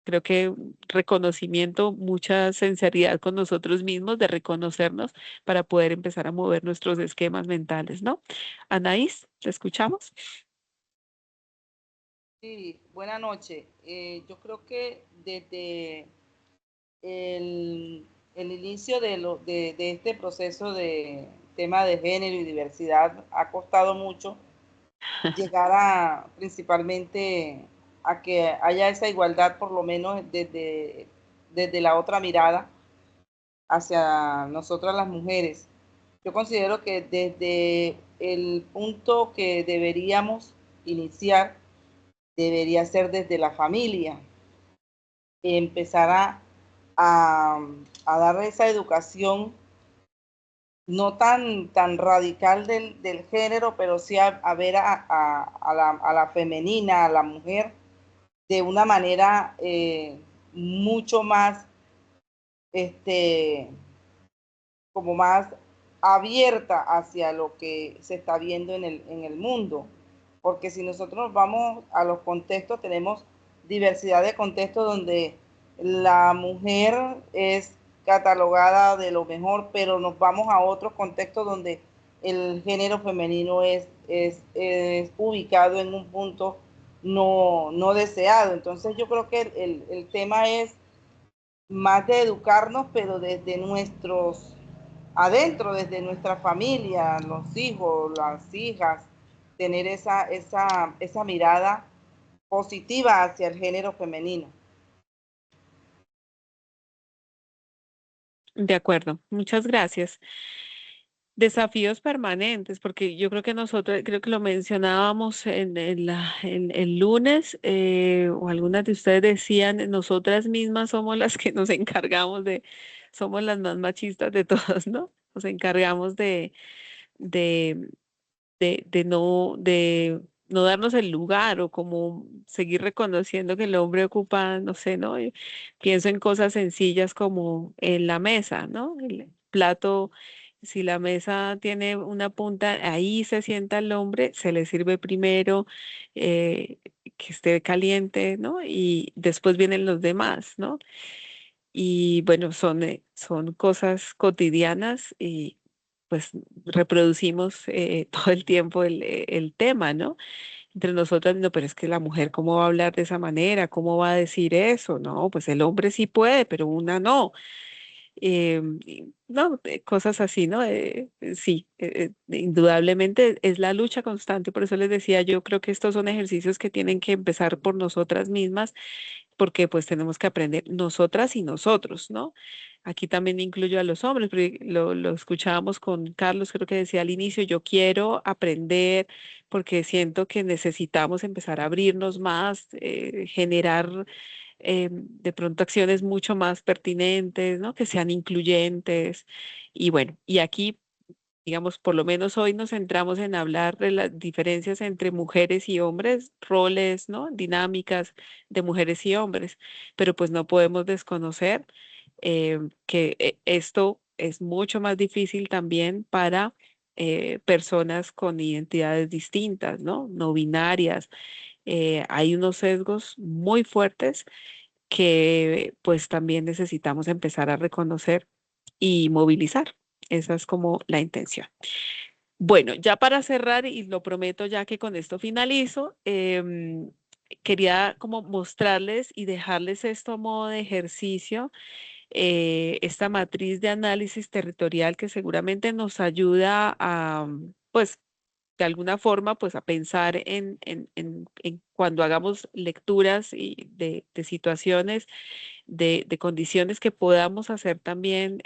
creo que reconocimiento, mucha sinceridad con nosotros mismos, de reconocernos para poder empezar a mover nuestros esquemas mentales, ¿no? Anaís, ¿te escuchamos? Sí, buena noche. Yo creo que desde el inicio de este proceso de tema de género y diversidad ha costado mucho llegar a principalmente a que haya esa igualdad, por lo menos desde la otra mirada hacia nosotras las mujeres. Yo considero que desde el punto que deberíamos iniciar debería ser desde la familia, empezar a, a dar esa educación no tan radical del género, pero sí a ver a la femenina, a la mujer, de una manera mucho más, este, como más abierta hacia lo que se está viendo en el mundo. Porque si nosotros nos vamos a los contextos, tenemos diversidad de contextos donde la mujer es catalogada de lo mejor, pero nos vamos a otros contextos donde el género femenino es ubicado en un punto no deseado. Entonces yo creo que el tema es más de educarnos, pero desde nuestros adentro, desde nuestra familia, los hijos, las hijas, tener esa mirada positiva hacia el género femenino. De acuerdo, muchas gracias. Desafíos permanentes, porque yo creo que nosotros, creo que lo mencionábamos el lunes, o algunas de ustedes decían, nosotras mismas somos las que nos encargamos somos las más machistas de todos, ¿no? Nos encargamos de, de no darnos el lugar o como seguir reconociendo que el hombre ocupa, no sé, ¿no? Yo pienso en cosas sencillas como en la mesa, ¿no? El plato, si la mesa tiene una punta, ahí se sienta el hombre, se le sirve primero, que esté caliente, ¿no? Y después vienen los demás, ¿no? Y bueno, son cosas cotidianas y pues reproducimos todo el tiempo el tema, ¿no? Entre nosotras, no, pero es que la mujer, ¿cómo va a hablar de esa manera? ¿Cómo va a decir eso? No, pues el hombre sí puede, pero una no. No, cosas así, ¿no? Sí, indudablemente es la lucha constante, por eso les decía, yo creo que estos son ejercicios que tienen que empezar por nosotras mismas, porque pues tenemos que aprender nosotras y nosotros, ¿no? aquí también incluyo a los hombres, porque lo escuchábamos con Carlos, creo que decía al inicio, yo quiero aprender porque siento que necesitamos empezar a abrirnos más, generar de pronto acciones mucho más pertinentes, ¿no? Que sean incluyentes. Y bueno, y aquí, digamos, por lo menos hoy nos centramos en hablar de las diferencias entre mujeres y hombres, roles, ¿no? Dinámicas de mujeres y hombres, pero pues no podemos desconocer que esto es mucho más difícil también para personas con identidades distintas, ¿no? No binarias. Hay unos sesgos muy fuertes que pues también necesitamos empezar a reconocer y movilizar. Esa es como la intención. Bueno, ya para cerrar, y lo prometo ya que con esto finalizo, quería como mostrarles y dejarles esto a modo de ejercicio, esta matriz de análisis territorial que seguramente nos ayuda a, pues, de alguna forma, pues a pensar en cuando hagamos lecturas de situaciones de condiciones que podamos hacer también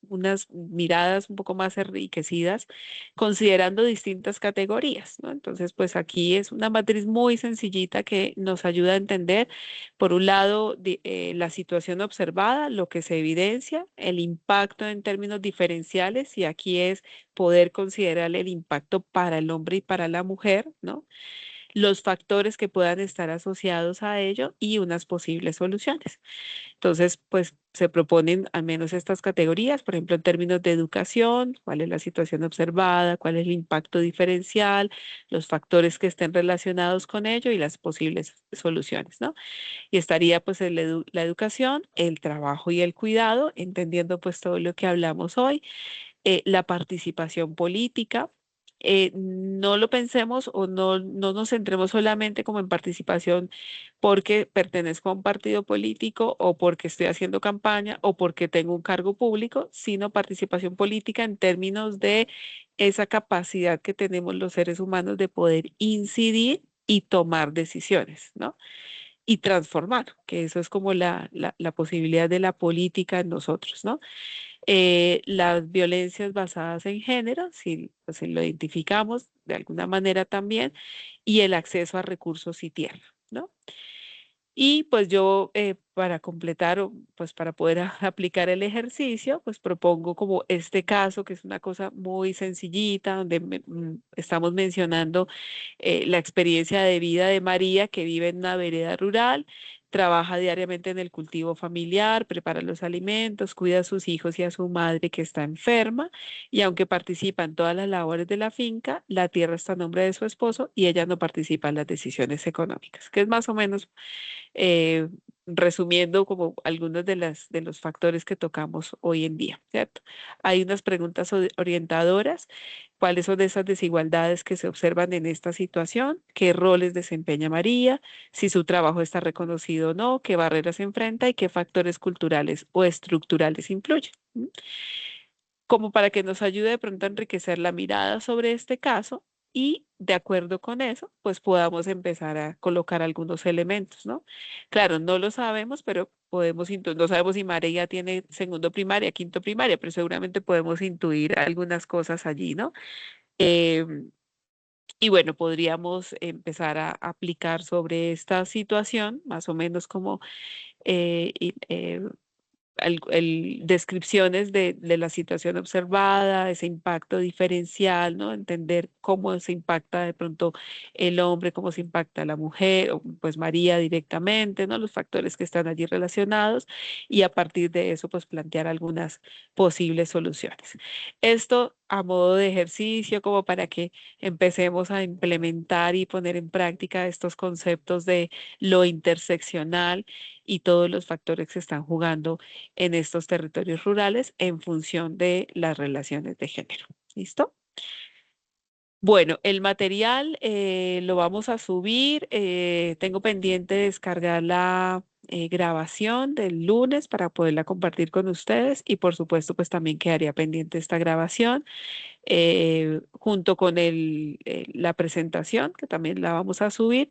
unas miradas un poco más enriquecidas, considerando distintas categorías, ¿no? Entonces, pues aquí es una matriz muy sencillita que nos ayuda a entender, por un lado, la situación observada, lo que se evidencia, el impacto en términos diferenciales, y aquí es poder considerar el impacto para el hombre y para la mujer, ¿no? Los factores que puedan estar asociados a ello y unas posibles soluciones. Entonces, pues se proponen al menos estas categorías, por ejemplo, en términos de educación, cuál es la situación observada, cuál es el impacto diferencial, los factores que estén relacionados con ello y las posibles soluciones, ¿no? Y estaría pues la educación, el trabajo y el cuidado, entendiendo pues todo lo que hablamos hoy, la participación política. No lo pensemos o no nos centremos solamente como en participación porque pertenezco a un partido político o porque estoy haciendo campaña o porque tengo un cargo público, sino participación política en términos de esa capacidad que tenemos los seres humanos de poder incidir y tomar decisiones, ¿no? Y transformar, que eso es como la posibilidad de la política en nosotros, ¿no? Las violencias basadas en género, si, pues, si lo identificamos de alguna manera también, y el acceso a recursos y tierra, ¿no? Y pues yo, para completar, o pues para poder aplicar el ejercicio, pues propongo como este caso, que es una cosa muy sencillita, donde estamos mencionando la experiencia de vida de María, que vive en una vereda rural, trabaja diariamente en el cultivo familiar, prepara los alimentos, cuida a sus hijos y a su madre que está enferma, y aunque participa en todas las labores de la finca, la tierra está a nombre de su esposo y ella no participa en las decisiones económicas, que es más o menos eh, resumiendo como algunos de los factores que tocamos hoy en día, ¿cierto? Hay unas preguntas orientadoras. ¿Cuáles son esas desigualdades que se observan en esta situación? ¿Qué roles desempeña María? Si su trabajo está reconocido o no, qué barreras se enfrenta y qué factores culturales o estructurales influyen. ¿Mm? Como para que nos ayude de pronto a enriquecer la mirada sobre este caso y de acuerdo con eso, pues podamos empezar a colocar algunos elementos, ¿no? Claro, no lo sabemos, pero podemos, no sabemos si María tiene segundo primaria, quinto primaria, pero seguramente podemos intuir algunas cosas allí, ¿no? Em, y bueno, podríamos empezar a aplicar sobre esta situación, más o menos como descripciones de la situación observada, ese impacto diferencial, ¿no? Entender cómo se impacta de pronto el hombre, cómo se impacta la mujer, o pues María directamente, ¿no? Los factores que están allí relacionados y a partir de eso, pues plantear algunas posibles soluciones. Esto a modo de ejercicio, como para que empecemos a implementar y poner en práctica estos conceptos de lo interseccional y todos los factores que están jugando en estos territorios rurales en función de las relaciones de género. ¿Listo? Bueno, el material lo vamos a subir. Tengo pendiente descargar la grabación del lunes para poderla compartir con ustedes y por supuesto pues también quedaría pendiente esta grabación. junto con la presentación, que también la vamos a subir,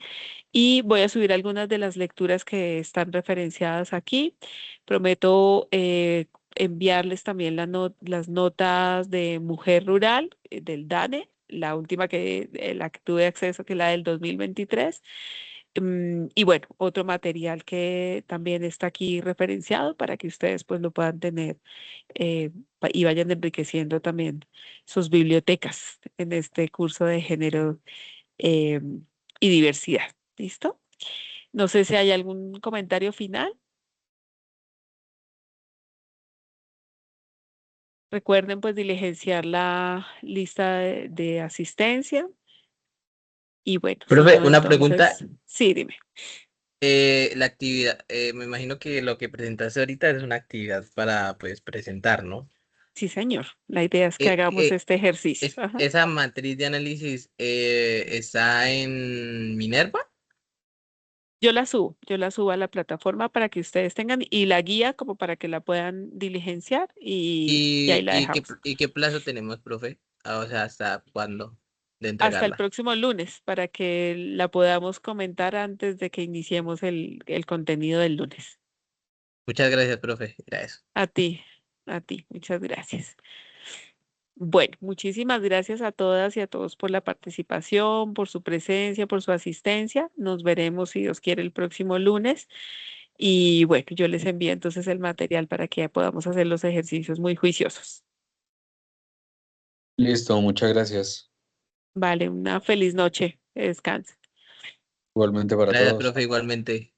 y voy a subir algunas de las lecturas que están referenciadas aquí. Prometo enviarles también las notas de Mujer Rural del DANE, la última la que tuve acceso, que es la del 2023. Y bueno, otro material que también está aquí referenciado para que ustedes pues lo puedan tener y vayan enriqueciendo también sus bibliotecas en este curso de género eh, y diversidad. ¿Listo? No sé si hay algún comentario final. Recuerden pues diligenciar la lista de asistencia y bueno, si Profe, no, una pregunta. entonces, sí, dime. La actividad, me imagino que lo que presentaste ahorita es una actividad para, pues, presentar, ¿no? Sí, señor. La idea es que Eh, hagamos eh, este ejercicio. Ajá. ¿Esa matriz de análisis está en Minerva? Yo la subo a la plataforma para que ustedes tengan y la guía como para que la puedan diligenciar y ahí la dejamos. ¿Y qué plazo tenemos, profe? Ah, o sea, ¿hasta cuándo de Hasta el entregarla? próximo lunes para que la podamos comentar antes de que iniciemos el contenido del lunes. Muchas gracias, profe. Gracias. A ti, muchas gracias. Bueno, muchísimas gracias a todas y a todos por la participación, por su presencia, por su asistencia. Nos veremos, si Dios quiere, el próximo lunes. Y bueno, yo les envío entonces el material para que podamos hacer los ejercicios muy juiciosos. Listo, muchas gracias. Vale, una feliz noche. Que descansen. Igualmente para Gracias, todos. profe, igualmente.